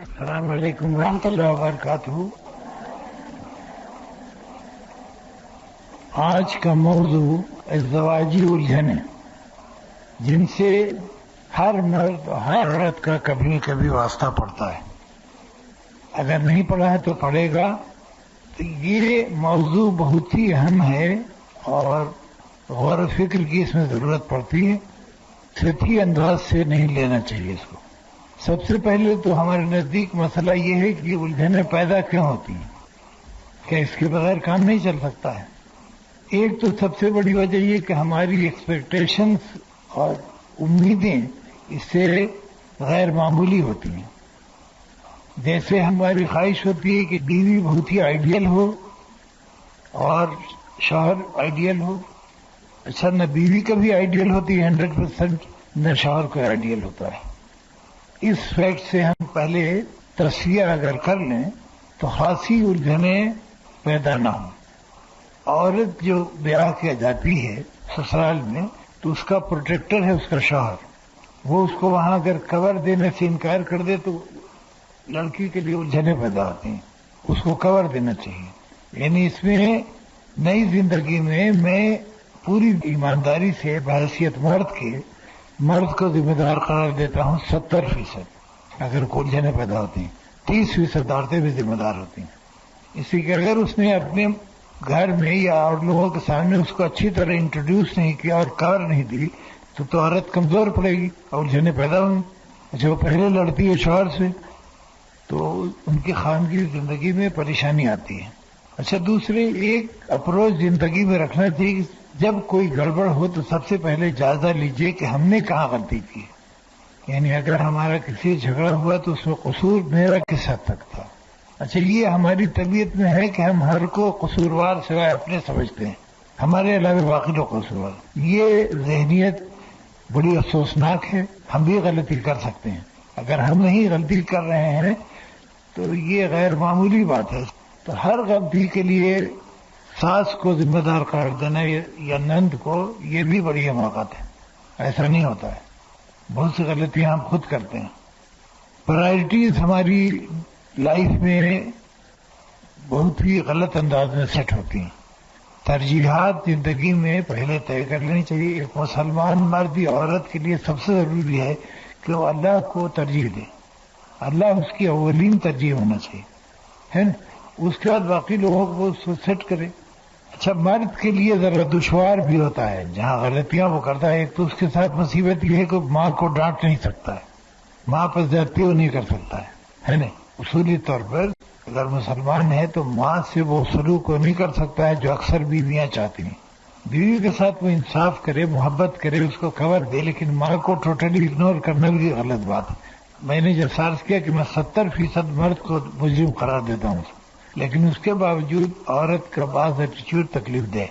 السلام علیکم ورحمۃ اللہ وبرکاتہ۔ آج کا موضوع ازدواجی الجھنیں، جن سے ہر مرد اور ہر عورت کا کبھی نہ کبھی واسطہ پڑتا ہے۔ اگر نہیں پڑھا ہے تو پڑھے گا۔ تو یہ موضوع بہت ہی اہم ہے اور غور و فکر کی اس میں ضرورت پڑتی ہے۔ سطحی انداز سے نہیں لینا چاہیے اس کو۔ سب سے پہلے تو ہمارے نزدیک مسئلہ یہ ہے کہ الجھنیں پیدا کیوں ہوتی ہیں، کیا اس کے بغیر کام نہیں چل سکتا ہے؟ ایک تو سب سے بڑی وجہ یہ کہ ہماری ایکسپیکٹیشنز اور امیدیں اس سے غیر معمولی ہوتی ہیں۔ جیسے ہماری خواہش ہوتی ہے کہ بیوی بہت ہی آئیڈیل ہو اور شوہر آئیڈیل ہو۔ اچھا، نہ بیوی کبھی آئیڈیل ہوتی ہے 100%، نہ شوہر کو آئیڈیل ہوتا ہے۔ اس فیکٹ سے ہم پہلے تصفیہ اگر کر لیں تو خاصی الجھنیں پیدا نہ ہوں۔ عورت جو بیاہ کیا جاتی ہے سسرال میں، تو اس کا پروٹیکٹر ہے اس کا شوہر۔ وہ اس کو وہاں اگر کور دینے سے انکار کر دے تو لڑکی کے لیے الجھنیں پیدا ہوتی ہیں۔ اس کو کور دینا چاہیے۔ یعنی اس میں نئی زندگی میں پوری ایمانداری سے بحیثیت مرد کو ذمہ دار قرار دیتا ہوں 70%۔ اگر کوئی الجھنیں پیدا ہوتی ہیں 30% عورتیں بھی ذمہ دار ہوتی ہیں۔ اسی کہ اگر اس نے اپنے گھر میں یا اور لوگوں کے سامنے اس کو اچھی طرح انٹروڈیوس نہیں کیا اور کور نہیں دی تو عورت کمزور پڑے گی اور الجھنیں پیدا ہوں گی۔ جو پہلے لڑتی ہے شوہر سے تو ان کی خاندگی زندگی میں پریشانی آتی ہے۔ اچھا، دوسرے ایک اپروچ زندگی میں رکھنا چاہیے کہ جب کوئی گڑبڑ ہو تو سب سے پہلے جائزہ لیجئے کہ ہم نے کہاں غلطی کی ہے۔ یعنی اگر ہمارا کسی جھگڑا ہوا تو اس میں قصور میرا کس حد تک تھا۔ اچھا، یہ ہماری طبیعت میں ہے کہ ہم ہر کو قصوروار سوائے اپنے سمجھتے ہیں، ہمارے علاوہ باقی لوگ قصوروار۔ یہ ذہنیت بڑی افسوسناک ہے۔ ہم بھی غلطی کر سکتے ہیں۔ اگر ہم نہیں غلطی کر رہے ہیں تو یہ غیر معمولی بات ہے۔ تو ہر غلطی کے لیے ساس کو ذمہ دار قرار دینا یا نند کو، یہ بھی بڑی حماقت ہے۔ ایسا نہیں ہوتا ہے۔ بہت سی غلطیاں ہم خود کرتے ہیں۔ پرائرٹیز ہماری لائف میں بہت ہی غلط انداز میں سیٹ ہوتی ہیں۔ ترجیحات زندگی میں پہلے طے کر لینی چاہیے۔ ایک مسلمان مرد یا عورت کے لیے سب سے ضروری ہے کہ وہ اللہ کو ترجیح دے۔ اللہ اس کی اولین ترجیح ہونا چاہیے، ہے نا؟ اس کے بعد باقی لوگوں کو اس کو سیٹ کرے۔ اچھا، مرد کے لیے ذرا دشوار بھی ہوتا ہے جہاں غلطیاں وہ کرتا ہے۔ ایک تو اس کے ساتھ مصیبت یہ ہے کہ ماں کو ڈانٹ نہیں سکتا ہے، ماں پر زیادتی وہ نہیں کر سکتا ہے نا؟ اصولی طور پر اگر مسلمان ہے تو ماں سے وہ سلوک کو نہیں کر سکتا ہے جو اکثر بیویاں چاہتی ہیں۔ بیوی کے ساتھ وہ انصاف کرے، محبت کرے، اس کو کور دے، لیکن ماں کو ٹوٹلی اگنور کرنا بھی غلط بات ہے۔ میں نے جب عرض کیا کہ میں 70% مرد کو مجرم قرار دیتا ہوں، لیکن اس کے باوجود عورت کا بعض ایٹیچیوڈ تکلیف دے۔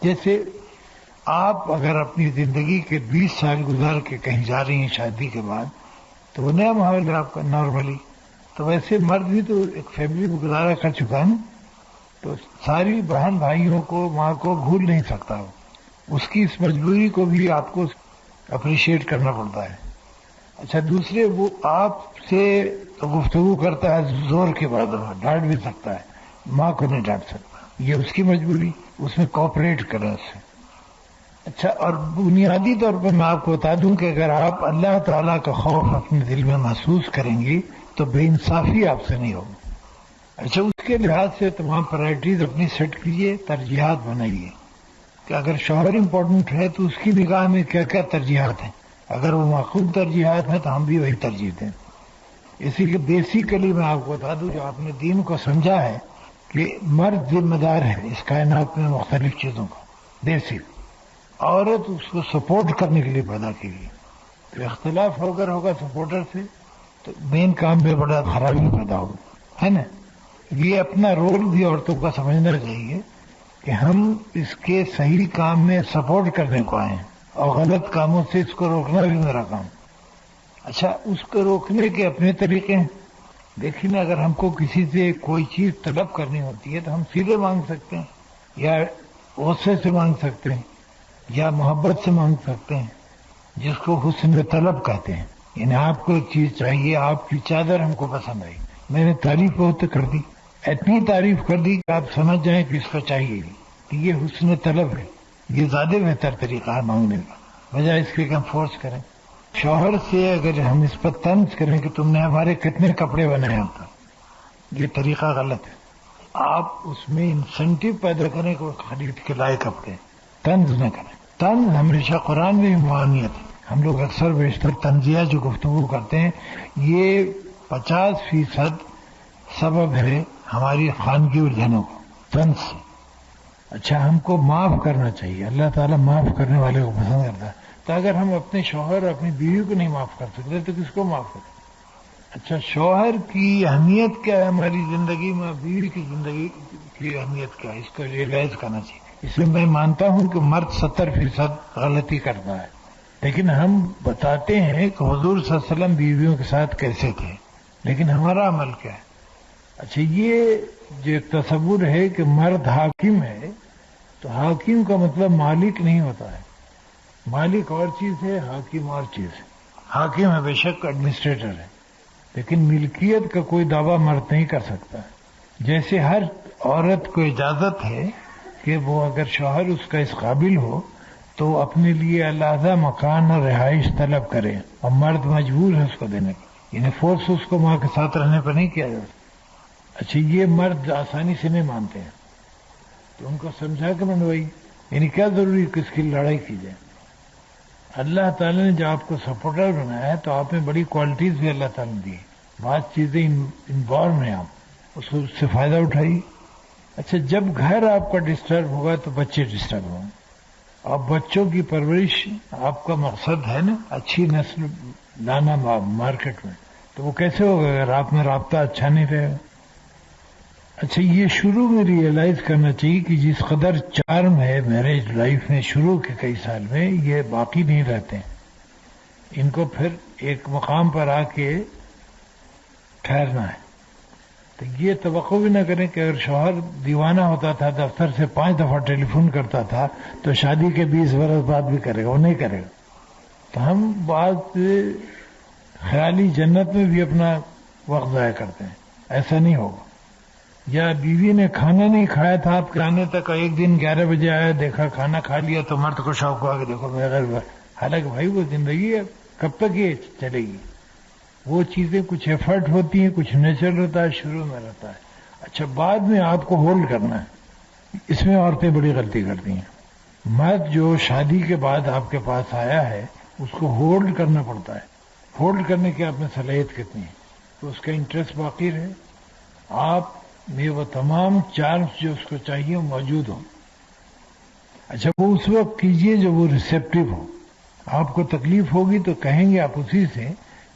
جیسے آپ اگر اپنی زندگی کے 20 سال گزار کے کہیں جا رہی ہیں شادی کے بعد تو وہ نیا ماحول ہے آپ کا نارملی، تو ویسے مرد بھی تو ایک فیملی میں گزارا کر چکا ہے، تو ساری بہن بھائیوں کو، ماں کو بھول نہیں سکتا وہ۔ اس کی اس مجبوری کو بھی آپ کو اپریشیٹ کرنا پڑتا ہے۔ اچھا، دوسرے وہ آپ سے گفتگو کرتا ہے زور کے بعد، ڈانٹ بھی سکتا ہے، ماں کو نہیں ڈانٹ سکتا، یہ اس کی مجبوری، اس میں کوآپریٹ کریں اس سے۔ اچھا، اور بنیادی طور پر میں آپ کو بتا دوں کہ اگر آپ اللہ تعالیٰ کا خوف اپنے دل میں محسوس کریں گی تو بے انصافی آپ سے نہیں ہوگی۔ اچھا، اس کے لحاظ سے تمام پرائرٹیز اپنی سیٹ کیجئے، ترجیحات بنائیے کہ اگر شوہر امپورٹنٹ ہے تو اس کی نگاہ میں کیا کیا ترجیحات ہیں۔ اگر وہ معقول ترجیحات ہیں تو ہم بھی وہی ترجیح دیں۔ اسی لیے بیسیکلی میں آپ کو بتا دوں، جو آپ نے دین کو سمجھا ہے کہ مرد ذمہ دار ہے اس کائنات میں مختلف چیزوں کا، بیسک، عورت اس کو سپورٹ کرنے کے لیے پیدا کی گئی۔ تو اختلاف اگر ہوگا سپورٹر سے تو مین کام میں بڑا خرابی پیدا ہوگا، ہے نا؟ یہ اپنا رول بھی عورتوں کا سمجھنا چاہیے کہ ہم اس کے صحیح کام میں سپورٹ کرنے کو آئے ہیں اور غلط کاموں سے اس کو روکنا بھی میرا کام۔ اچھا، اس کو روکنے کے اپنے طریقے ہیں۔ دیکھیے نا، اگر ہم کو کسی سے کوئی چیز طلب کرنی ہوتی ہے تو ہم سیدھے مانگ سکتے ہیں، یا غصے سے مانگ سکتے ہیں، یا محبت سے مانگ سکتے ہیں، جس کو حسن طلب کہتے ہیں۔ یعنی آپ کو ایک چیز چاہیے، آپ کی چادر ہم کو پسند آئی، میں نے تعریف بہت کر دی، اتنی تعریف کر دی کہ آپ سمجھ جائیں کہ اس کو چاہیے ہی، کہ یہ حسن طلب ہے، یہ زیادہ بہتر طریقہ ہے مانگنے کا، بجائے اس کے کہ ہم فورس کریں۔ شوہر سے اگر ہم اس پر طنز کریں کہ تم نے ہمارے کتنے کپڑے بنائے ہوتا، یہ طریقہ غلط ہے۔ آپ اس میں انسینٹیو پیدا کریں کہ وہ خرید کے لائے کپڑے، طنز نہ کریں۔ طنز ہمیشہ قرآن میں ممانعت ہے۔ ہم لوگ اکثر بیشتر طنزیہ جو گفتگو کرتے ہیں، یہ 50% سبب ہے ہماری خانگی الجھنوں کو، طنز سے۔ اچھا، ہم کو معاف کرنا چاہیے، اللہ تعالیٰ معاف کرنے والے کو پسند کرتا ہے۔ تو اگر ہم اپنے شوہر اپنی بیوی کو نہیں معاف کر سکتے تو کس کو معاف کریں؟ اچھا، شوہر کی اہمیت کیا ہے ہماری زندگی میں، بیوی کی زندگی کی اہمیت کیا ہے، اس کو ریئلائز کرنا چاہیے۔ اس لیے میں مانتا ہوں کہ مرد 70% غلطی کرتا ہے، لیکن ہم بتاتے ہیں کہ حضور صلی اللہ علیہ وسلم بیویوں کے ساتھ کیسے تھے، لیکن ہمارا عمل کیا ہے؟ اچھا، یہ جو ایک تصور ہے کہ مرد حاکم ہے، تو حاکم کا مطلب مالک نہیں ہوتا ہے، مالک اور چیز ہے، حاکم اور چیز ہے۔ حاکم ہے بے شک ایڈمنسٹریٹر ہے، لیکن ملکیت کا کوئی دعویٰ مرد نہیں کر سکتا۔ جیسے ہر عورت کو اجازت ہے کہ وہ اگر شوہر اس کا اس قابل ہو تو اپنے لیے علیحدہ مکان اور رہائش طلب کرے، اور مرد مجبور ہے اس کو دینے پر، یعنی فورس اس کو ماں کے ساتھ رہنے پر نہیں کیا جاتا۔ اچھا، یہ مرد آسانی سے نہیں مانتے ہیں، تو ان کو سمجھا کے منوائی، یعنی کیا ضروری کہ اس کی لڑائی کی جائے۔ اللہ تعالیٰ نے جو آپ کو سپورٹر بنایا ہے تو آپ میں بڑی کوالٹیز بھی اللہ تعالیٰ نے دی، بعض چیزیں انبورن ہیں، آپ اس سے فائدہ اٹھائیے۔ اچھا، جب گھر آپ کا ڈسٹرب ہوگا تو بچے ڈسٹرب ہوں گے، اور بچوں کی پرورش آپ کا مقصد ہے نا، اچھی نسل لانا مارکیٹ میں، تو وہ کیسے ہوگا اگر آپ میں رابطہ اچھا نہیں رہے گا؟ اچھا، یہ شروع میں ریئلائز کرنا چاہیے کہ جس قدر چارم ہے میرج لائف میں شروع کے کئی سال میں، یہ باقی نہیں رہتے ہیں، ان کو پھر ایک مقام پر آ کے ٹھہرنا ہے۔ تو یہ توقع بھی نہ کریں کہ اگر شوہر دیوانہ ہوتا تھا، دفتر سے 5 دفعہ ٹیلی فون کرتا تھا، تو شادی کے 20 برس بعد بھی کرے گا، وہ نہیں کرے گا۔ تو ہم بعض خیالی جنت میں بھی اپنا وقت ضائع کرتے ہیں، ایسا نہیں ہوگا۔ یا بیوی نے کھانا نہیں کھایا تھا آپ کے آنے تک، ایک دن 11 بجے آیا، دیکھا کھانا کھا لیا، تو مرد کو شوق ہوا کہ دیکھو میں غیر، حالانکہ بھائی وہ زندگی ہے، کب تک یہ چلے گی؟ وہ چیزیں کچھ ایفرٹ ہوتی ہیں، کچھ نیچرل ہوتا ہے، شروع میں رہتا ہے۔ اچھا، بعد میں آپ کو ہولڈ کرنا ہے، اس میں عورتیں بڑی غلطی کرتی ہیں۔ مرد جو شادی کے بعد آپ کے پاس آیا ہے اس کو ہولڈ کرنا پڑتا ہے، ہولڈ کرنے کی آپ میں صلاحیت کتنی ہے، تو اس کا انٹرسٹ باقی رہے، آپ میں وہ تمام چارمز جو اس کو چاہیے وہ موجود ہوں۔ اچھا، وہ اس وقت کیجئے جب وہ ریسیپٹیو ہو، آپ کو تکلیف ہوگی تو کہیں گے آپ اسی سے،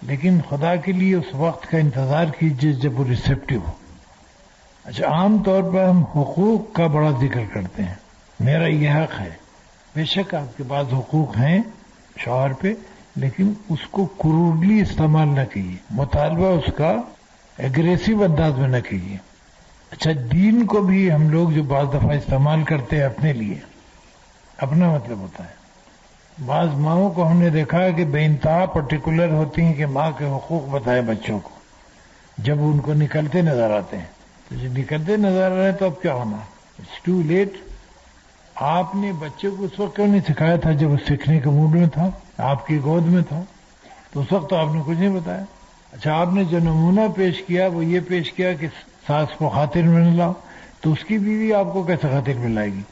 لیکن خدا کے لیے اس وقت کا انتظار کیجئے جب وہ ریسیپٹیو ہو۔ اچھا، عام طور پر ہم حقوق کا بڑا ذکر کرتے ہیں، میرا یہ حق ہے، بے شک آپ کے پاس حقوق ہیں شوہر پہ، لیکن اس کو کروڈلی استعمال نہ کیجیے، مطالبہ اس کا ایگریسو انداز میں نہ کیجیے۔ اچھا، دین کو بھی ہم لوگ جو بعض دفعہ استعمال کرتے ہیں اپنے لیے، اپنا مطلب ہوتا ہے۔ بعض ماؤں کو ہم نے دیکھا ہے کہ بے انتہا پرٹیکولر ہوتی ہیں کہ ماں کے حقوق بتائے بچوں کو، جب ان کو نکلتے نظر آتے ہیں، تو جب نکلتے نظر آ رہے ہیں تو اب کیا ہونا، اٹس ٹو لیٹ۔ آپ نے بچے کو اس وقت کیوں نہیں سکھایا تھا جب وہ سیکھنے کے موڈ میں تھا، آپ کی گود میں تھا، تو اس وقت تو آپ نے کچھ نہیں بتایا۔ اچھا، آپ نے جو نمونہ پیش کیا وہ یہ پیش کیا کہ ساس کو خاطر میں نہ لاؤ، تو اس کی بیوی آپ کو کیسے خاطر میں لائے گی؟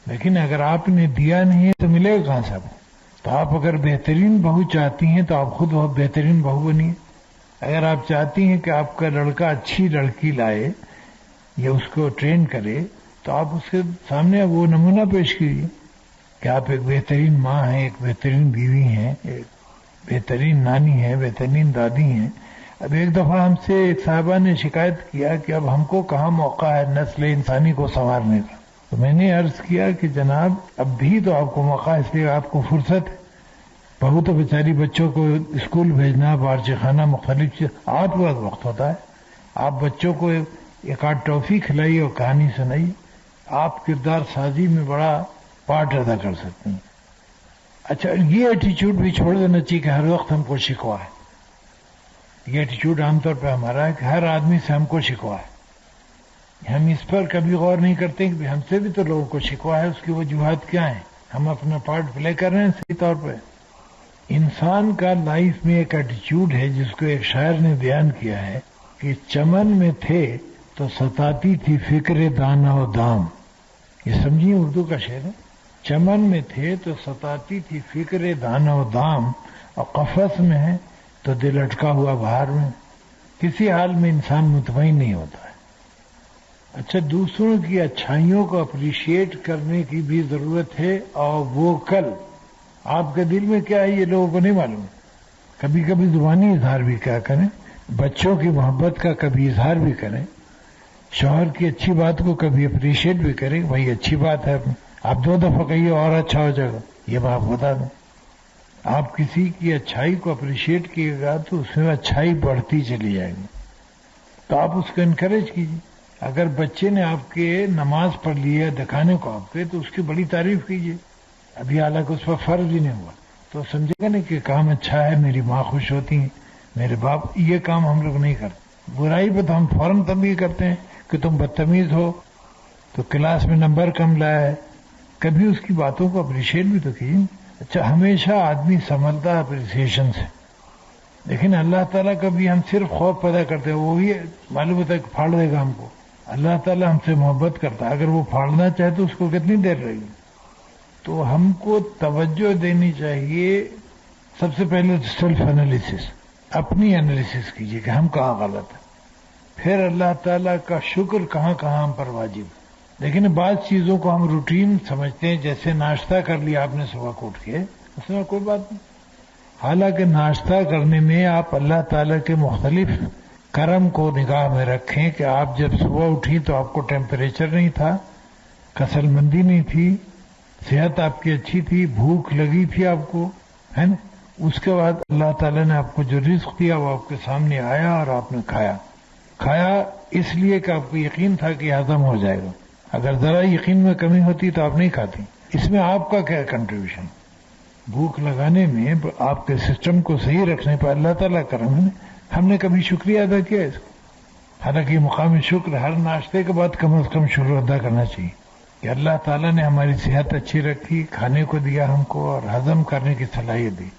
لیکن اگر آپ نے دیا نہیں ہے تو ملے گا کہاں سے آپ کو؟ تو آپ اگر بہترین بہو چاہتی ہیں تو آپ خود بہت بہترین بہو بنیے۔ اگر آپ چاہتی ہیں کہ آپ کا لڑکا اچھی لڑکی لائے یا اس کو ٹرین کرے، تو آپ اس کے سامنے وہ نمونہ پیش کیجیے کہ آپ ایک بہترین ماں ہیں، ایک بہترین بیوی ہیں، ایک بہترین نانی ہے، بہترین دادی ہیں۔ اب ایک دفعہ ہم سے ایک صاحبہ نے شکایت کیا کہ اب ہم کو کہاں موقع ہے نسل انسانی کو سنوارنے کا، تو میں نے عرض کیا کہ جناب اب بھی تو آپ کو موقع، اس لیے آپ کو فرصت ہے، بہو تو بیچاری بچوں کو اسکول بھیجنا، بارچی خانہ، مختلف چیز، آپ کے پاس وقت ہوتا ہے، آپ بچوں کو ایک آدھ ٹافی کھلائیے اور کہانی سنائیے، آپ کردار سازی میں بڑا پارٹ ادا کر سکتے ہیں۔ اچھا یہ ایٹیچیوڈ بھی چھوڑ دینا چاہیے کہ ہر وقت ہم کو شکوا ہے. یہ ایٹیچیوڈ عام طور پہ ہمارا ہے کہ ہر آدمی سے ہم کو شکوا ہے. ہم اس پر کبھی غور نہیں کرتے کہ ہم سے بھی تو لوگوں کو شکوا ہے. اس کی وجوہات کیا ہیں؟ ہم اپنا پارٹ پلے کر رہے ہیں صحیح طور پہ. انسان کا لائف میں ایک ایٹیچیوڈ ہے جس کو ایک شاعر نے بیان کیا ہے کہ چمن میں تھے تو ستاتی تھی فکر دانا و دام. یہ سمجھیے اردو کا شعر ہے. چمن میں تھے تو ستاتی تھی فکر دانا و دام، اور قفس میں ہے تو دل اٹکا ہوا بہار میں. کسی حال میں انسان مطمئن نہیں ہوتا ہے. اچھا دوسروں کی اچھائیوں کو اپریشیٹ کرنے کی بھی ضرورت ہے، اور وہ کل آپ کے دل میں کیا ہے یہ لوگوں کو نہیں معلوم. کبھی کبھی زبانی اظہار بھی کیا کریں، بچوں کی محبت کا کبھی اظہار بھی کریں، شوہر کی اچھی بات کو کبھی اپریشیٹ بھی کریں. بھائی اچھی بات ہے، آپ 2 دفعہ کہیے اور اچھا ہو جائے گا. یہ میں آپ بتا دوں، آپ کسی کی اچھائی کو اپریشیٹ کیے گا تو اس میں اچھائی بڑھتی چلی جائے گی. تو آپ اس کو انکریج کیجیے. اگر بچے نے آپ کے نماز پڑھ لی ہے دکھانے کو آپ کے، تو اس کی بڑی تعریف کیجیے. ابھی حالانکہ اس پر فرض ہی نہیں ہوا تو سمجھے گا نہیں کہ کام اچھا ہے، میری ماں خوش ہوتی ہیں، میرے باپ. یہ کام ہم لوگ نہیں کرتے. برائی پہ تو ہم فوراً تنبیہ کرتے ہیں کہ تم بدتمیز ہو، تو کلاس میں نمبر کم لایا ہے. کبھی اس کی باتوں کو اپریشیٹ بھی تو کیجیے. اچھا ہمیشہ آدمی سنبھلتا ہے اپریسیشن سے، لیکن اللہ تعالیٰ کا بھی ہم صرف خوف پیدا کرتے ہیں. وہی معلوم ہوتا ہے کہ پھاڑ دے گا ہم کو. اللہ تعالیٰ ہم سے محبت کرتا ہے، اگر وہ پھاڑنا چاہے تو اس کو کتنی دیر لگے گی. تو ہم کو توجہ دینی چاہیے. سب سے پہلے سیلف انالیسس، اپنی انالیسس کیجیے کہ ہم کہاں غلط ہیں. پھر اللہ تعالیٰ کا شکر کہاں کہاں ہم پر واجب. لیکن بعض چیزوں کو ہم روٹین سمجھتے ہیں، جیسے ناشتہ کر لیا آپ نے صبح کو اٹھ کے، اس میں کوئی بات نہیں. حالانکہ ناشتہ کرنے میں آپ اللہ تعالیٰ کے مختلف کرم کو نگاہ میں رکھیں کہ آپ جب صبح اٹھی تو آپ کو ٹیمپریچر نہیں تھا، کسل مندی نہیں تھی، صحت آپ کی اچھی تھی، بھوک لگی تھی آپ کو، ہے نا. اس کے بعد اللہ تعالیٰ نے آپ کو جو رزق دیا وہ آپ کے سامنے آیا اور آپ نے کھایا. کھایا اس لیے کہ آپ کو یقین تھا کہ ہضم ہو جائے گا. اگر ذرا یقین میں کمی ہوتی تو آپ نہیں کھاتی. اس میں آپ کا کیا کنٹریبیوشن؟ بھوک لگانے میں آپ کے سسٹم کو صحیح رکھنے پر اللہ تعالیٰ کرم ہے. ہم نے کبھی شکریہ ادا کیا اس کا؟ حالانکہ مقام شکر ہر ناشتے کے بعد کم از کم شکر ادا کرنا چاہیے کہ اللہ تعالیٰ نے ہماری صحت اچھی رکھی، کھانے کو دیا ہم کو، اور ہضم کرنے کی صلاحیت دی.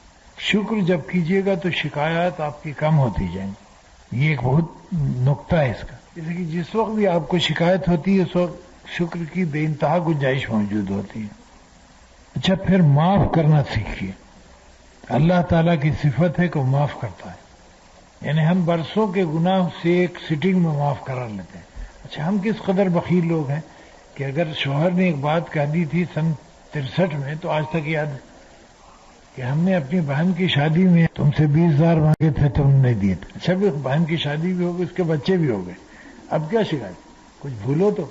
شکر جب کیجیے گا تو شکایات آپ کی کم ہوتی جائیں گی. یہ ایک بہت نقطہ ہے اس کا. جیسے کہ جس وقت بھی آپ کو شکایت ہوتی ہے اس وقت شکر کی بے انتہا گنجائش موجود ہوتی ہے. اچھا پھر معاف کرنا سیکھیے. اللہ تعالیٰ کی صفت ہے کہ وہ معاف کرتا ہے. یعنی ہم برسوں کے گناہ سے ایک سٹنگ میں معاف کرا لیتے ہیں. اچھا ہم کس قدر بخیل لوگ ہیں کہ اگر شوہر نے ایک بات کہہ دی تھی سن 63 میں تو آج تک یاد ہے کہ ہم نے اپنی بہن کی شادی میں تم سے 20,000 مانگے تھے تم نے نہیں دیے تھے. اچھا بھی بہن کی شادی بھی ہو گئی، اس کے بچے بھی ہو گئے، اب کیا شکایت؟ کچھ بھولو تو.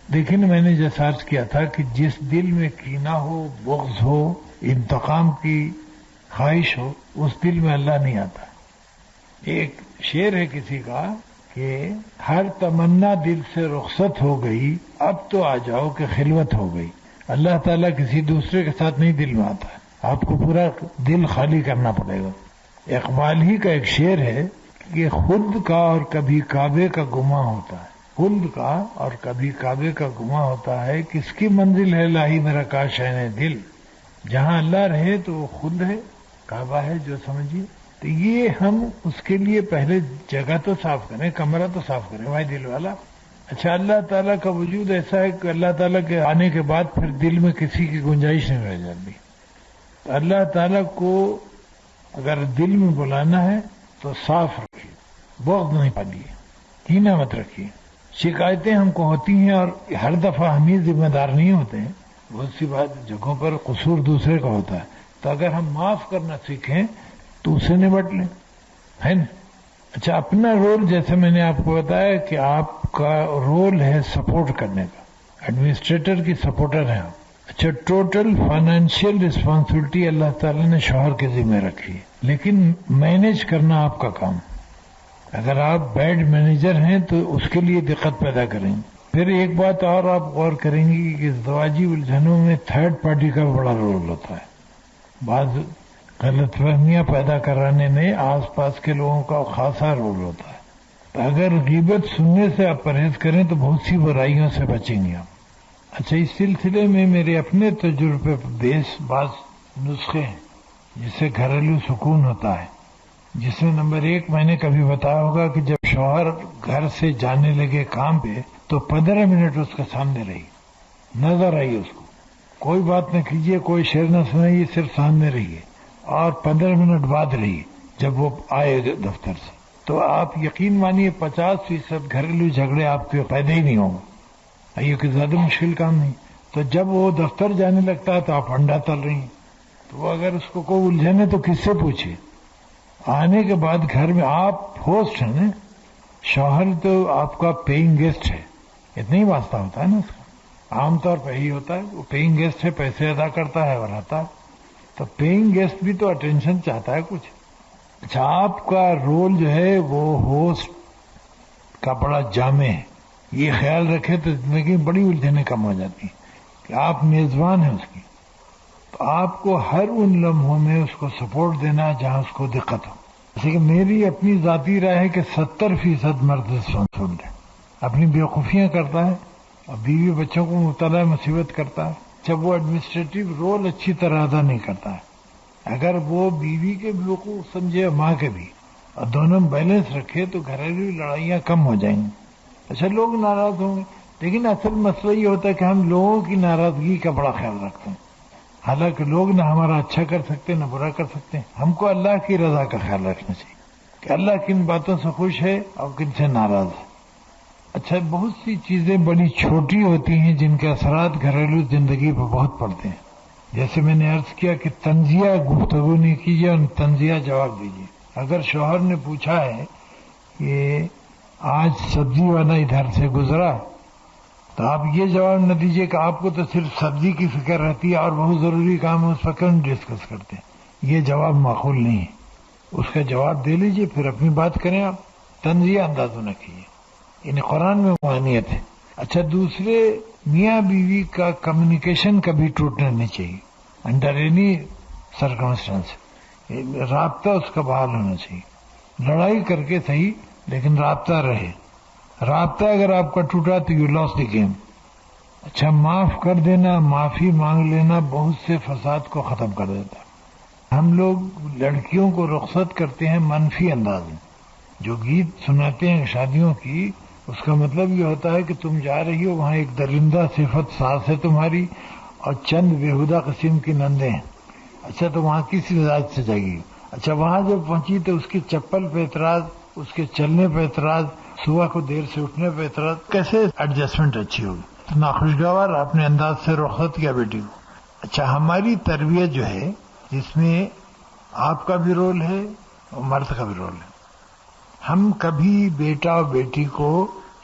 دیکھیں میں نے جیسا عرض کیا تھا کہ جس دل میں کینہ ہو، بغض ہو، انتقام کی خواہش ہو، اس دل میں اللہ نہیں آتا. ایک شعر ہے کسی کا کہ ہر تمنا دل سے رخصت ہو گئی، اب تو آ جاؤ کہ خلوت ہو گئی. اللہ تعالیٰ کسی دوسرے کے ساتھ نہیں دل میں آتا ہے، آپ کو پورا دل خالی کرنا پڑے گا. اقبال ہی کا ایک شعر ہے کہ خود کا اور کبھی کعبے کا گماں ہوتا ہے. خود کا اور کبھی کعبے کا گماں ہوتا ہے. کس کی منزل ہے لاہی میرا کاشین دل. جہاں اللہ رہے تو وہ خود ہے، کعبہ ہے جو سمجھیے. تو یہ ہم اس کے لیے پہلے جگہ تو صاف کریں، کمرہ تو صاف کریں بھائی دل والا. اچھا اللہ تعالیٰ کا وجود ایسا ہے کہ اللہ تعالیٰ کے آنے کے بعد پھر دل میں کسی کی گنجائش نہیں رہ جاتی. اللہ تعالیٰ کو اگر دل میں بلانا ہے تو صاف رکھیے، بغض نہیں پالیے، کینہ مت رکھیے. شکایتیں ہم کو ہوتی ہیں اور ہر دفعہ ہم ہی ذمہ دار نہیں ہوتے ہیں، بہت سی بات جگہوں پر قصور دوسرے کا ہوتا ہے. تو اگر ہم معاف کرنا سیکھیں تو اسے نمٹ لیں، ہے نا. اچھا اپنا رول جیسے میں نے آپ کو بتایا کہ آپ کا رول ہے سپورٹ کرنے کا، ایڈمنسٹریٹر کی سپورٹر ہیں آپ. اچھا ٹوٹل فائنینشیل رسپانسبلٹی اللہ تعالیٰ نے شوہر کے ذمہ رکھی ہے، لیکن مینج کرنا آپ کا کام. اگر آپ بیڈ مینیجر ہیں تو اس کے لیے دقت پیدا کریں. پھر ایک بات اور آپ غور کریں گی کہ ازدواجی الجھنوں میں تھرڈ پارٹی کا بڑا رول ہوتا ہے. بعض غلط فہمیاں پیدا کرانے میں آس پاس کے لوگوں کا خاصا رول ہوتا ہے. تو اگر غیبت سننے سے آپ پرہیز کریں تو بہت سی برائیوں سے بچیں گے آپ. اچھا، اس سلسلے میں میرے اپنے تجربے پر بیس بعض نسخے ہیں جس سے گھریلو سکون ہوتا ہے. جس میں نمبر 1 میں نے کبھی بتایا ہوگا کہ جب شوہر گھر سے جانے لگے کام پہ تو 15 منٹ اس کے سامنے رہی، نظر آئی اس کو، کوئی بات نہ کیجیے، کوئی شعر نہ سنائیے، صرف سامنے رہیے، اور 15 منٹ بعد رہیے جب وہ آئے دفتر سے. تو آپ یقین مانیے 50% گھریلو جھگڑے آپ کے پیدا ہی نہیں ہوں گے. یہ کہ زیادہ مشکل کام نہیں. تو جب وہ دفتر جانے لگتا ہے تو آپ انڈا تل رہی ہیں، تو وہ اگر اس کو کوئی الجھن ہے تو کس سے پوچھے؟ آنے کے بعد گھر میں آپ ہوسٹ ہیں نا، شوہر تو آپ کا پیئنگ گیسٹ ہے، اتنا ہی واسطہ ہوتا ہے نا اس کا. عام طور پہ یہی ہوتا ہے، وہ پیئنگ گیسٹ ہے، پیسے ادا کرتا ہے اور آتا ہے. تو پیئنگ گیسٹ بھی تو اٹینشن چاہتا ہے کچھ. اچھا، آپ کا رول جو ہے وہ ہوسٹ کا بڑا جامع ہے. یہ خیال رکھے تو زندگی میں بڑی الجھنیں کم ہو جاتی ہیں کہ آپ میزبان ہیں اس کی. تو آپ کو ہر ان لمحوں میں اس کو سپورٹ دینا جہاں اس کو دقت ہو. جیسے کہ میری اپنی ذاتی رائے ہے کہ 70% مرد رسپانسبل ہے، اپنی بیوقوفیاں کرتا ہے اور بیوی بچوں کو مبتلا مصیبت کرتا ہے جب وہ ایڈمنسٹریٹو رول اچھی طرح ادا نہیں کرتا ہے. اگر وہ بیوی کے بیوقوف سمجھے ماں کے بھی اور دونوں بیلنس رکھے تو گھریلو لڑائیاں کم ہو جائیں گی. اچھا، لوگ ناراض ہوں گے، لیکن اصل مسئلہ یہ ہوتا ہے کہ ہم لوگوں کی ناراضگی کا بڑا خیال رکھتے ہیں. حالانکہ لوگ نہ ہمارا اچھا کر سکتے نہ برا کر سکتے ہیں. ہم کو اللہ کی رضا کا خیال رکھنا چاہیے کہ اللہ کن باتوں سے خوش ہے اور کن سے ناراض ہے. اچھا، بہت سی چیزیں بڑی چھوٹی ہوتی ہیں جن کے اثرات گھریلو زندگی پر بہت پڑتے ہیں. جیسے میں نے عرض کیا کہ تنزیہ گفتگو نہیں کیجیے اور تنزیہ جواب دیجیے. اگر شوہر نے پوچھا ہے کہ آج سبزی والا ادھر سے گزرا تو آپ یہ جواب نہ دیجیے کہ آپ کو تو صرف سبزی کی فکر رہتی ہے اور بہت ضروری کام ہے اس پر کیوں ڈسکس کرتے ہیں. یہ جواب معقول نہیں ہے. اس کا جواب دے لیجیے، پھر اپنی بات کریں. آپ تنزیہ انداز نہ کیجیے، یعنی قرآن میں معنیت ہے. اچھا، دوسرے میاں بیوی کا کمیونیکیشن کبھی ٹوٹنا نہیں چاہیے انڈر اینی سرکمسٹانس. رابطہ اس کا بحال ہونا چاہیے. لڑائی کر کے صحیح، لیکن رابطہ رہے. رابطہ اگر آپ کا ٹوٹا تو یو لاس دی گیم. اچھا، معاف کر دینا، معافی مانگ لینا بہت سے فساد کو ختم کر دیتا. ہم لوگ لڑکیوں کو رخصت کرتے ہیں منفی انداز میں. جو گیت سناتے ہیں شادیوں کی، اس کا مطلب یہ ہوتا ہے کہ تم جا رہی ہو، وہاں ایک درندہ صفت ساس ہے تمہاری اور چند بےہودہ قسم کی نندیں ہیں. اچھا، تو وہاں کس مزاج سے جائے گی؟ اچھا، وہاں جب پہنچی تو اس کی چپل پہ اعتراض، اس کے چلنے پہ اعتراض، صبح کو دیر سے اٹھنے پہ اعتراض. کیسے ایڈجسٹمنٹ اچھی ہوگی؟ تو ناخوشگوار اپنے انداز سے رخصت کیا بیٹی کو. اچھا، ہماری تربیت جو ہے جس میں آپ کا بھی رول ہے اور مرد کا بھی رول ہے. ہم کبھی بیٹا اور بیٹی کو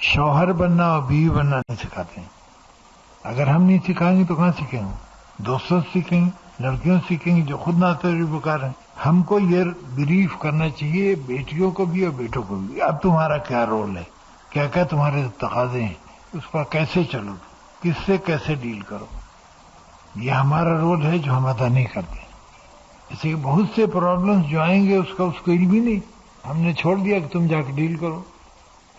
شوہر بننا اور بیوی بننا نہیں سکھاتے ہیں. اگر ہم نہیں سکھائیں گے تو کہاں سیکھیں گے؟ دوستوں سے سیکھیں گے، لڑکیوں سے سیکھیں گے جو خود ناتجربہ ہیں. ہم کو یہ بریف کرنا چاہیے بیٹیوں کو بھی اور بیٹوں کو بھی. اب تمہارا کیا رول ہے، کیا کیا تمہارے تقاضے ہیں، اس پر کیسے چلو، کس سے کیسے ڈیل کرو. یہ ہمارا رول ہے جو ہم ادا نہیں کرتے. ایسے کہ بہت سے پرابلمز جو آئیں گے اس کو علم ہی نہیں، ہم نے چھوڑ دیا کہ تم جا کے ڈیل کرو.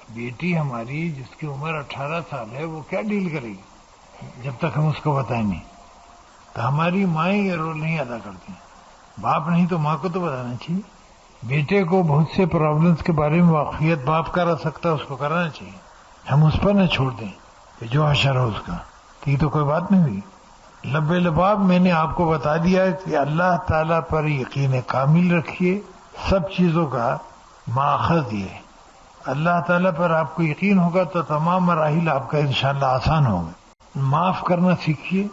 بیٹی ہماری جس کی عمر 18 سال ہے وہ کیا ڈیل کرے گی جب تک ہم اس کو بتائیں نہیں. تو ہماری مائیں یہ رول نہیں ادا کرتی. باپ نہیں تو ماں کو تو بتانا چاہیے. بیٹے کو بہت سے پرابلمز کے بارے میں واقفیت باپ کرا سکتا ہے، اس کو کرانا چاہیے. ہم اس پر نہ چھوڑ دیں کہ جو حشر ہو اس کا. یہ تو کوئی بات نہیں ہوئی. لب لباب میں نے آپ کو بتا دیا کہ اللہ تعالیٰ پر یقین کامل رکھیے. سب چیزوں کا ماخذ یہ ہے. اللہ تعالیٰ پر آپ کو یقین ہوگا تو تمام مراحل آپ کا انشاءاللہ آسان ہوں گے. معاف کرنا سیکھیے،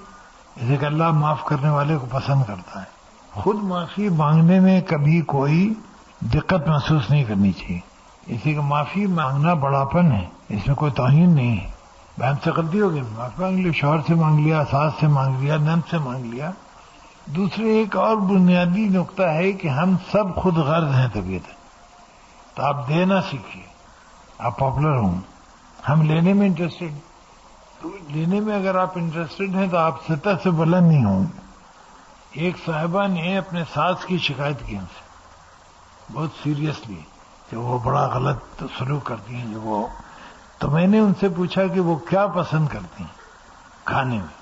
جیسے کہ اللہ معاف کرنے والے کو پسند کرتا ہے. خود معافی مانگنے میں کبھی کوئی دقت محسوس نہیں کرنی چاہیے. اسی کہ معافی مانگنا بڑاپن ہے، اس میں کوئی توہین نہیں ہے. بہن سے غلطی ہو گئی، معافی مانگ لی، شوہر سے مانگ لیا، ساس سے مانگ لیا، نند سے مانگ لیا. دوسرے ایک اور بنیادی نقطہ ہے کہ ہم سب خود غرض ہیں طبیعت. تو آپ دینا سیکھیے. آپ پاپولر ہوں، ہم لینے میں انٹرسٹڈ. تو لینے میں اگر آپ انٹرسٹڈ ہیں تو آپ سطح سے بلند نہیں ہوں گے. ایک صاحبہ نے اپنے ساس کی شکایت کی ان سے بہت سیریسلی کہ وہ بڑا غلط سلوک کرتی ہیں جو وہ. تو میں نے ان سے پوچھا کہ وہ کیا پسند کرتی ہیں کھانے میں,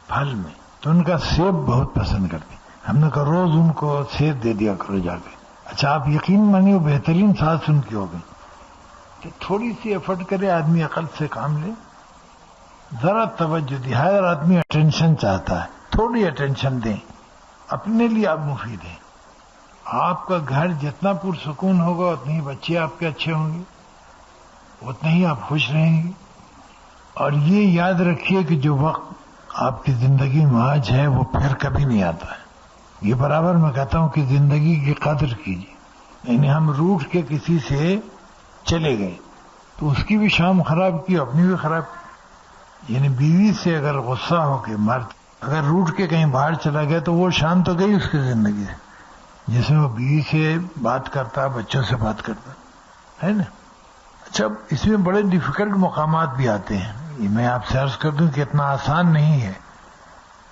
پھل میں. تو ان کا سیب بہت پسند کرتی ہیں. ہم نے کہا روز ان کو سیب دے دیا کرو جا کے. اچھا آپ یقین مانیے وہ بہترین ساس ان کی ہو گئی. کہ تھوڑی سی ایفرٹ کرے آدمی, عقل سے کام لے, ذرا توجہ دی. ہر آدمی اٹینشن چاہتا ہے, تھوڑی اٹینشن دیں, اپنے لیے آپ مفید ہیں. آپ کا گھر جتنا پرسکون ہوگا اتنے ہی بچے آپ کے اچھے ہوں گے, اتنے ہی آپ خوش رہیں گے. اور یہ یاد رکھیے کہ جو وقت آپ کی زندگی میں آج ہے وہ پھر کبھی نہیں آتا ہے. یہ برابر میں کہتا ہوں کہ زندگی کی قدر کیجیے. یعنی ہم روٹ کے کسی سے چلے گئے تو اس کی بھی شام خراب کی, اپنی بھی خراب کی. یعنی بیوی سے اگر غصہ ہو کے مرد اگر روٹ کے کہیں باہر چلا گیا تو وہ شام تو گئی اس کی زندگی سے, جس میں وہ بیوی سے بات کرتا, بچوں سے بات کرتا ہے نا. اچھا اس میں بڑے ڈیفیکلٹ مقامات بھی آتے ہیں. یہ میں آپ سے عرض کر دوں کہ اتنا آسان نہیں ہے.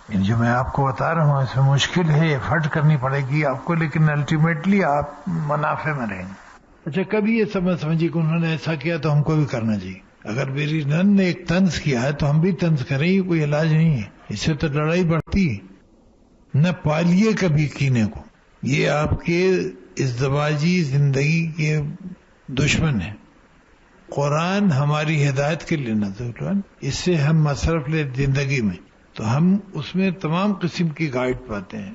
جو میں آپ کو بتا رہا ہوں اس میں مشکل ہے, ایفرٹ کرنی پڑے گی آپ کو, لیکن الٹیمیٹلی آپ منافع میں رہیں گے. اچھا کبھی یہ سمجھیے کہ انہوں نے ایسا کیا تو ہم کو بھی کرنا چاہیے. اگر میری نن نے ایک طنز کیا ہے تو ہم بھی طنز کریں, یہ کوئی علاج نہیں ہے. اس سے تو لڑائی بڑھتی ہے. نہ پالیے کبھی کینے کو, یہ آپ کے ازدواجی زندگی کے دشمن ہیں. قرآن ہماری ہدایت کے لیے نازل ہوا, اس سے ہم مصرف لے زندگی میں تو ہم اس میں تمام قسم کی گائیڈ پاتے ہیں.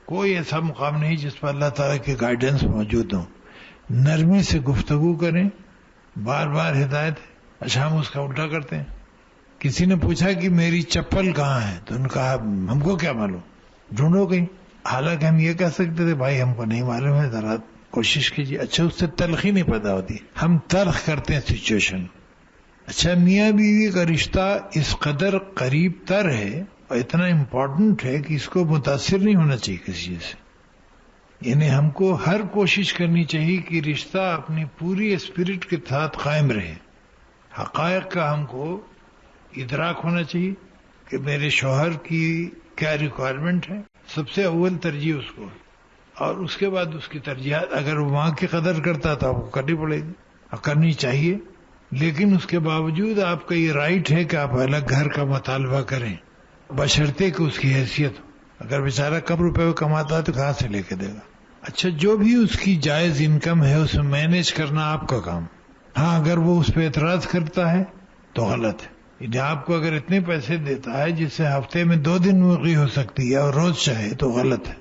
کوئی ایسا مقام نہیں جس پر اللہ تعالیٰ کی گائیڈنس موجود ہو. نرمی سے گفتگو کریں, بار بار ہدایت ہے. اچھا ہم اس کا الٹا کرتے ہیں. کسی نے پوچھا کہ میری چپل کہاں ہے تو انہوں نے کہا ہم کو کیا معلوم, ڈھونڈو کہیں. حالانکہ ہم یہ کہہ سکتے تھے بھائی ہم کو نہیں معلوم ہے, ذرا کوشش کیجیے. اچھا اس سے تلخی نہیں پیدا ہوتی, ہم تلخ کرتے ہیں سچویشن. اچھا میاں بیوی کا رشتہ اس قدر قریب تر ہے اور اتنا امپورٹنٹ ہے کہ اس کو متاثر نہیں ہونا چاہیے کسی چیز سے. یعنی ہم کو ہر کوشش کرنی چاہیے کہ رشتہ اپنی پوری اسپرٹ کے ساتھ قائم رہے. حقائق کا ہم کو ادراک ہونا چاہیے کہ میرے شوہر کی کیا ریکوائرمنٹ ہے, سب سے اول ترجیح اس کو, اور اس کے بعد اس کی ترجیحات. اگر وہ ماں کی قدر کرتا تو آپ کو کرنی پڑے گی اور کرنی چاہیے. لیکن اس کے باوجود آپ کا یہ رائٹ ہے کہ آپ الگ گھر کا مطالبہ کریں, بشرطے کہ اس کی حیثیت ہو. اگر بیچارہ کم روپے کماتا ہے تو کہاں سے لے کے دے گا. اچھا جو بھی اس کی جائز انکم ہے اسے مینیج کرنا آپ کا کام. ہاں اگر وہ اس پہ اعتراض کرتا ہے تو غلط ہے. یعنی آپ کو اگر اتنے پیسے دیتا ہے جس سے ہفتے میں 2 دن مرغی ہو سکتی ہے اور روز چاہے تو غلط ہے.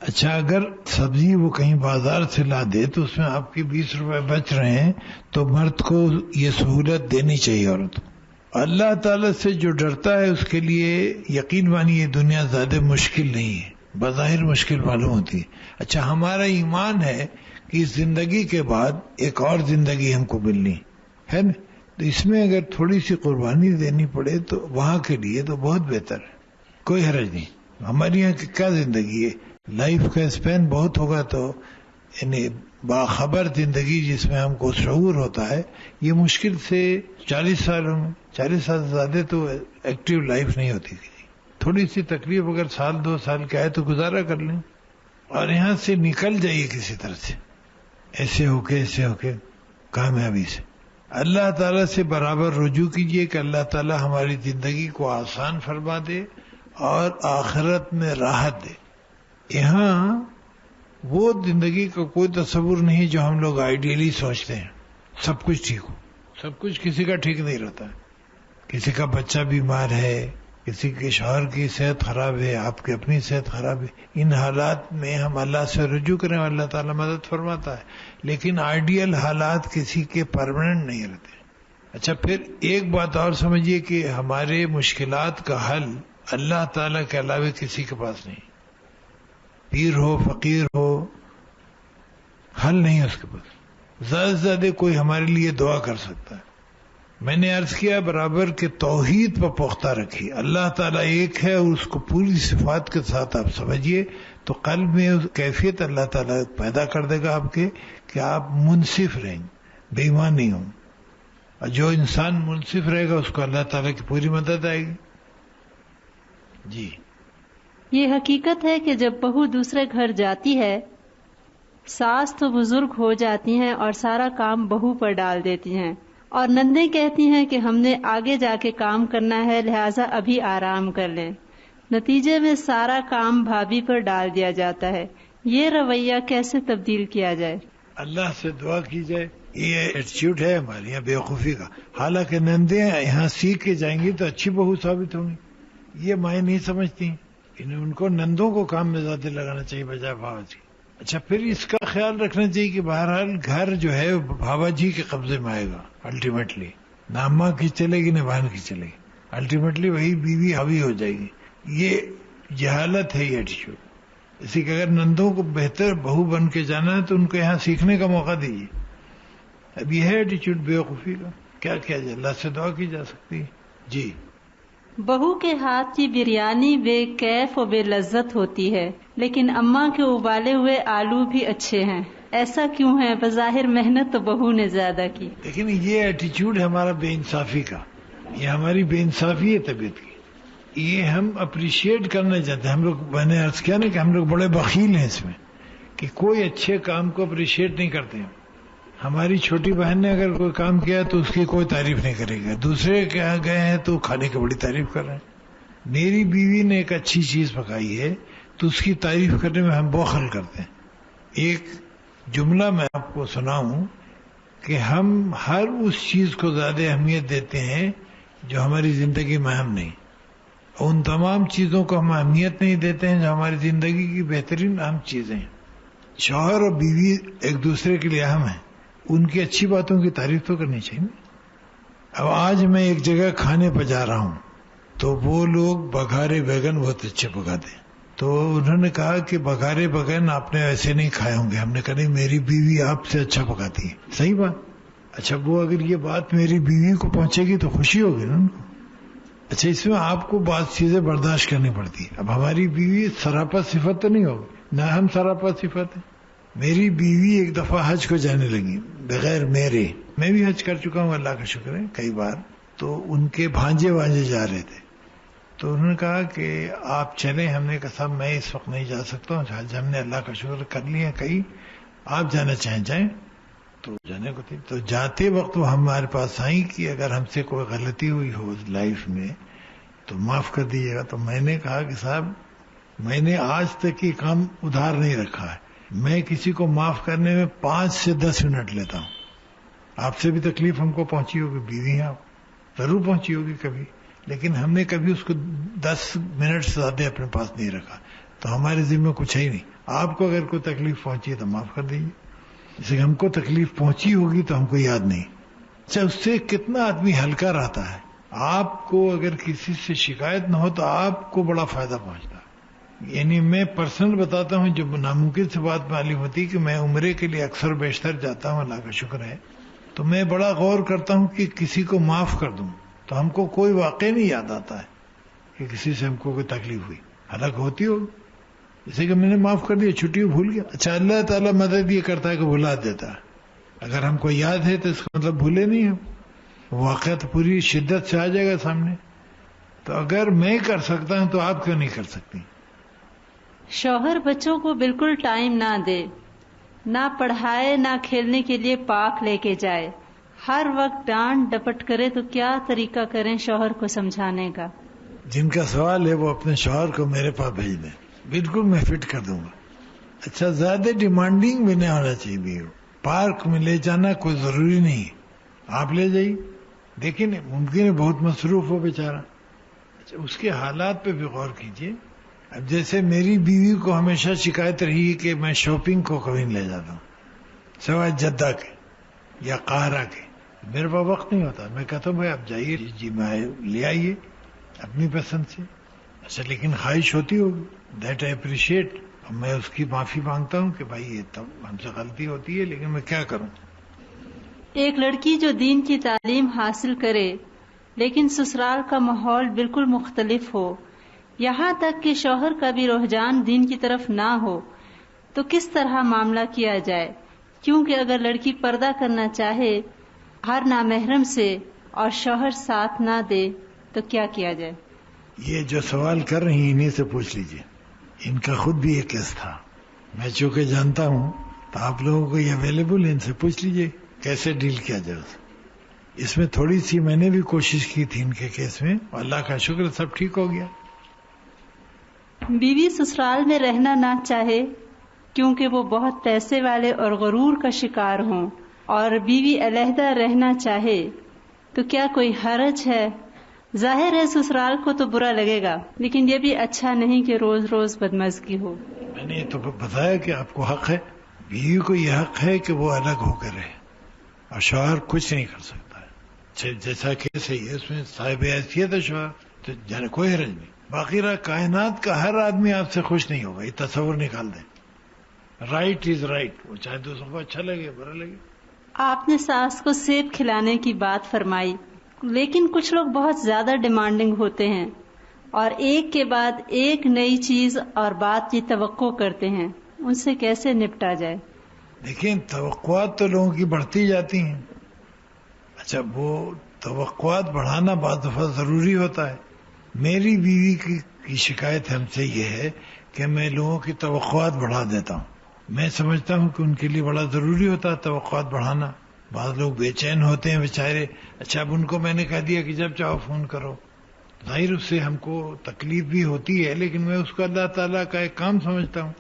اچھا اگر سبزی وہ کہیں بازار سے لا دے تو اس میں آپ کے 20 روپے بچ رہے ہیں تو مرد کو یہ سہولت دینی چاہیے عورت کو. اللہ تعالیٰ سے جو ڈرتا ہے اس کے لیے یقین مانی یہ دنیا زیادہ مشکل نہیں ہے, بظاہر مشکل معلوم ہوتی ہے. اچھا ہمارا ایمان ہے کہ اس زندگی کے بعد ایک اور زندگی ہم کو ملنی ہے نا, تو اس میں اگر تھوڑی سی قربانی دینی پڑے تو وہاں کے لیے تو بہت بہتر ہے, کوئی حرج نہیں. ہمارے یہاں کی کیا زندگی ہے, لائف کا اسپین بہت ہوگا تو یعنی باخبر زندگی جس میں ہم کو شعور ہوتا ہے یہ مشکل سے 40 سالوں میں, 40 سال سے زیادہ تو ایکٹیو لائف نہیں ہوتی. تھوڑی سی تکلیف اگر 1-2 سال کا ہے تو گزارا کر لیں اور یہاں سے نکل جائیے کسی طرح سے, ایسے ہو کے کامیابی سے. اللہ تعالیٰ سے برابر رجوع کیجیے کہ اللہ تعالیٰ ہماری زندگی کو آسان فرما دے اور آخرت میں راحت دے. یہاں وہ زندگی کا کوئی تصور نہیں جو ہم لوگ آئیڈیلی سوچتے ہیں. سب کچھ ٹھیک ہو, سب کچھ کسی کا ٹھیک نہیں رہتا ہے. کسی کا بچہ بیمار ہے, کسی کے شوہر کی صحت خراب ہے, آپ کی اپنی صحت خراب ہے. ان حالات میں ہم اللہ سے رجوع کریں, اللہ تعالیٰ مدد فرماتا ہے. لیکن آئیڈیل حالات کسی کے پرماننٹ نہیں رہتے. اچھا پھر ایک بات اور سمجھیے کہ ہمارے مشکلات کا حل اللہ تعالیٰ کے علاوہ کسی کے پاس نہیں. پیر ہو, فقیر ہو, حل نہیں ہے اس کے پاس. زیادہ سے زیادہ کوئی ہمارے لیے دعا کر سکتا ہے. میں نے عرض کیا برابر کہ توحید پر پختہ رکھیے. اللہ تعالیٰ ایک ہے اور اس کو پوری صفات کے ساتھ آپ سمجھیے تو قلب میں کیفیت اللہ تعالیٰ پیدا کر دے گا آپ کے کہ آپ منصف رہیں گے, بے ایمان نہیں ہوں. اور جو انسان منصف رہے گا اس کو اللہ تعالیٰ کی پوری مدد آئے گی. جی یہ حقیقت ہے کہ جب بہو دوسرے گھر جاتی ہے، ساس تو بزرگ ہو جاتی ہیں اور سارا کام بہو پر ڈال دیتی ہیں، اور نندیں کہتی ہیں کہ ہم نے آگے جا کے کام کرنا ہے، لہٰذا ابھی آرام کر لیں۔ نتیجے میں سارا کام بھابھی پر ڈال دیا جاتا ہے۔ یہ رویہ کیسے تبدیل کیا جائے؟ اللہ سے دعا کی جائے۔ یہ ایٹیچیوڈ ہے ہمارے یہاں بیوقوفی کا، حالانکہ نندیں یہاں سیکھ کے جائیں گی تو اچھی بہو ثابت ہوں گی، یہ مائیں نہیں سمجھتی، ان کو نندوں کو کام میں زیادہ لگانا چاہیے بجائے بھاوا جی۔ اچھا، پھر اس کا خیال رکھنا چاہیے کہ بہرحال گھر جو ہے بھاوا جی کے قبضے میں آئے گا الٹیمیٹلی، نہ اماں کی چلے گی نہ بہن کی چلے گی، الٹیمیٹلی وہی بیوی حاوی ہو جائے گی۔ یہ جہالت ہے، یہ ایٹیچیوڈ۔ اسی کہ اگر نندوں کو بہتر بہو بن کے جانا ہے تو ان کو یہاں سیکھنے کا موقع دیجیے۔ اب یہ ہے ایٹیچیوڈ بیوقوفی کا، کیا کیا جائے؟ اللہ سے دعا کی جا سکتی ہے جی۔ بہو کے ہاتھ کی بریانی بے کیف و بے لذت ہوتی ہے، لیکن اماں کے ابالے ہوئے آلو بھی اچھے ہیں، ایسا کیوں ہے؟ بظاہر محنت تو بہو نے زیادہ کی۔ لیکن یہ ایٹیچیوڈ ہے ہمارا بے انصافی کا، یہ ہماری بے انصافی ہے طبیعت کی، یہ ہم اپریشیٹ کرنا چاہتے ہیں۔ ہم لوگ، میں نے عرض کیا نا کہ ہم لوگ بڑے بخیل ہیں اس میں، کہ کوئی اچھے کام کو اپریشیٹ نہیں کرتے ہیں۔ ہماری چھوٹی بہن نے اگر کوئی کام کیا تو اس کی کوئی تعریف نہیں کرے گا، دوسرے کے یہاں گئے ہیں تو کھانے کی بڑی تعریف کر رہے ہیں۔ میری بیوی نے ایک اچھی چیز پکائی ہے تو اس کی تعریف کرنے میں ہم بخل کرتے ہیں۔ ایک جملہ میں آپ کو سناؤں کہ ہم ہر اس چیز کو زیادہ اہمیت دیتے ہیں جو ہماری زندگی میں اہم نہیں، ان تمام چیزوں کو ہم اہمیت نہیں دیتے ہیں جو ہماری زندگی کی بہترین اہم چیزیں ہیں۔ شوہر اور بیوی ایک دوسرے کے لیے اہم ہیں، ان کی اچھی باتوں کی تعریف تو کرنی چاہیے۔ اب آج میں ایک جگہ کھانے پہ جا رہا ہوں تو وہ لوگ بگھارے بیگن بہت اچھے پکاتے ہیں، تو انہوں نے کہا کہ بگھارے بیگن آپ نے ایسے نہیں کھائے ہوں گے۔ ہم نے کہا نہیں، میری بیوی آپ سے اچھا پکاتی ہے۔ صحیح بات۔ اچھا، وہ اگر یہ بات میری بیوی کو پہنچے گی تو خوشی ہوگی نا ان کو۔ اچھا، اس میں آپ کو بعض چیزیں برداشت کرنی پڑتی ہے۔ اب ہماری بیوی سراپا صفت تو نہیں ہوگی، نہ ہم سراپا صفت ہیں۔ میری بیوی ایک دفعہ حج کو جانے لگی بغیر میرے، میں بھی حج کر چکا ہوں اللہ کا شکر ہے کئی بار، تو ان کے بھانجے جا رہے تھے، تو انہوں نے کہا کہ آپ چلیں۔ ہم نے کہا صاحب میں اس وقت نہیں جا سکتا ہوں، حج ہم نے اللہ کا شکر کر لیا، کہیں آپ جانا چاہیں جائیں۔ تو جانے کو تھی، تو جاتے وقت وہ ہمارے پاس آئیں کہ اگر ہم سے کوئی غلطی ہوئی ہو لائف میں تو معاف کر دیجیے گا۔ تو میں نے کہا کہ صاحب میں نے آج تک یہ کام ادھار نہیں رکھا ہے، میں کسی کو معاف کرنے میں 5 سے 10 منٹ لیتا ہوں۔ آپ سے بھی تکلیف ہم کو پہنچی ہوگی، بیوی ہیں آپ، ضرور پہنچی ہوگی کبھی، لیکن ہم نے کبھی اس کو 10 منٹ سے زیادہ اپنے پاس نہیں رکھا، تو ہمارے ذمہ کچھ ہے ہی نہیں۔ آپ کو اگر کوئی تکلیف پہنچی ہے تو معاف کر دیجیے، جیسے ہم کو تکلیف پہنچی ہوگی تو ہم کو یاد نہیں۔ اچھا، اس سے کتنا آدمی ہلکا رہتا ہے۔ آپ کو اگر کسی سے شکایت نہ ہو تو آپ کو بڑا فائدہ پہنچتا ہے۔ یعنی میں پرسنل بتاتا ہوں، جب ناممکن سے بات معلوم ہوتی کہ میں عمرے کے لیے اکثر بیشتر جاتا ہوں، اللہ کا شکر ہے، تو میں بڑا غور کرتا ہوں کہ کسی کو معاف کر دوں تو ہم کو کوئی واقع نہیں یاد آتا ہے کہ کسی سے ہم کو کوئی تکلیف ہوئی، حالانکہ ہوتی ہوگی، جیسے کہ میں نے معاف کر دیا، چھٹی بھول گیا۔ اچھا، اللہ تعالیٰ مدد یہ کرتا ہے کہ بھلا دیتا ہے۔ اگر ہم کو یاد ہے تو اس کا مطلب بھولے نہیں ہم، واقعہ تو پوری شدت سے آ جائے گا سامنے۔ تو اگر میں کر سکتا ہوں تو آپ کیوں نہیں کر سکتی؟ شوہر بچوں کو بالکل ٹائم نہ دے، نہ پڑھائے نہ کھیلنے کے لیے پارک لے کے جائے، ہر وقت ڈانٹ ڈپٹ کرے، تو کیا طریقہ کریں شوہر کو سمجھانے کا؟ جن کا سوال ہے وہ اپنے شوہر کو میرے پاس بھیج دیں، بالکل میں فٹ کر دوں گا۔ اچھا، زیادہ ڈیمانڈنگ بھی نہیں ہونا چاہیے بیوی۔ پارک میں لے جانا کوئی ضروری نہیں ہے، آپ لے جائیے، دیکھیں ممکن ہے بہت مصروف ہو بیچارہ، اچھا اس کے حالات پہ بھی غور کیجیے۔ اب جیسے میری بیوی کو ہمیشہ شکایت رہی کہ میں شاپنگ کو کبھی نہیں لے جاتا ہوں سوائے جدہ کے یا قاہرہ کے، میرے پاس وقت نہیں ہوتا، میں کہتا ہوں بھائی آپ جائیے، جی میں لے آئیے اپنی پسند سے۔ اچھا، لیکن خواہش ہوتی ہوگی، دیٹ آئی اپریشیٹ، میں اس کی معافی مانگتا ہوں کہ بھائی یہ تب ہم سے غلطی ہوتی ہے، لیکن میں کیا کروں۔ ایک لڑکی جو دین کی تعلیم حاصل کرے لیکن سسرال کا ماحول بالکل مختلف ہو، یہاں تک کہ شوہر کا بھی رجحان دین کی طرف نہ ہو، تو کس طرح معاملہ کیا جائے؟ کیونکہ اگر لڑکی پردہ کرنا چاہے ہر نامحرم سے اور شوہر ساتھ نہ دے تو کیا کیا جائے؟ یہ جو سوال کر رہی ہیں انہیں سے پوچھ لیجئے، ان کا خود بھی ایک کیس تھا. میں چونکہ جانتا ہوں تو آپ لوگوں کو یہ اویلیبل ہے، ان سے پوچھ لیجئے کیسے ڈیل کیا جائے. اس میں تھوڑی سی میں نے بھی کوشش کی تھی ان کے کیس میں، اللہ کا شکر سب ٹھیک ہو گیا. بیوی سسرال میں رہنا نہ چاہے کیونکہ وہ بہت پیسے والے اور غرور کا شکار ہوں، اور بیوی علیحدہ رہنا چاہے تو کیا کوئی حرج ہے؟ ظاہر ہے سسرال کو تو برا لگے گا، لیکن یہ بھی اچھا نہیں کہ روز روز بدمزگی ہو. میں نے تو بتایا کہ آپ کو حق ہے، بیوی کو یہ حق ہے کہ وہ الگ ہو کر رہے، اور شوہر کچھ نہیں کر سکتا ہے. جیسا کہ صحیح ہے، اس میں صاحب حیثیت ہے شوہر، تو کوئی حرج نہیں. باقی رہا کائنات کا ہر آدمی آپ سے خوش نہیں ہوگا، یہ تصور نکال دیں. رائٹ از رائٹ، وہ چاہے دوسروں کو اچھا لگے برا لگے. آپ نے ساس کو سیب کھلانے کی بات فرمائی، لیکن کچھ لوگ بہت زیادہ ڈیمانڈنگ ہوتے ہیں اور ایک کے بعد ایک نئی چیز اور بات کی توقع کرتے ہیں، ان سے کیسے نپٹا جائے؟ دیکھیں، توقعات تو لوگوں کی بڑھتی جاتی ہیں. اچھا، وہ توقعات بڑھانا بعض دفعہ ضروری ہوتا ہے. میری بیوی کی شکایت ہم سے یہ ہے کہ میں لوگوں کی توقعات بڑھا دیتا ہوں. میں سمجھتا ہوں کہ ان کے لیے بڑا ضروری ہوتا ہے توقعات بڑھانا. بعض لوگ بے چین ہوتے ہیں بیچارے. اچھا، اب ان کو میں نے کہہ دیا کہ جب چاہو فون کرو، ظاہر اس سے ہم کو تکلیف بھی ہوتی ہے، لیکن میں اس کو اللہ تعالیٰ کا ایک کام سمجھتا ہوں.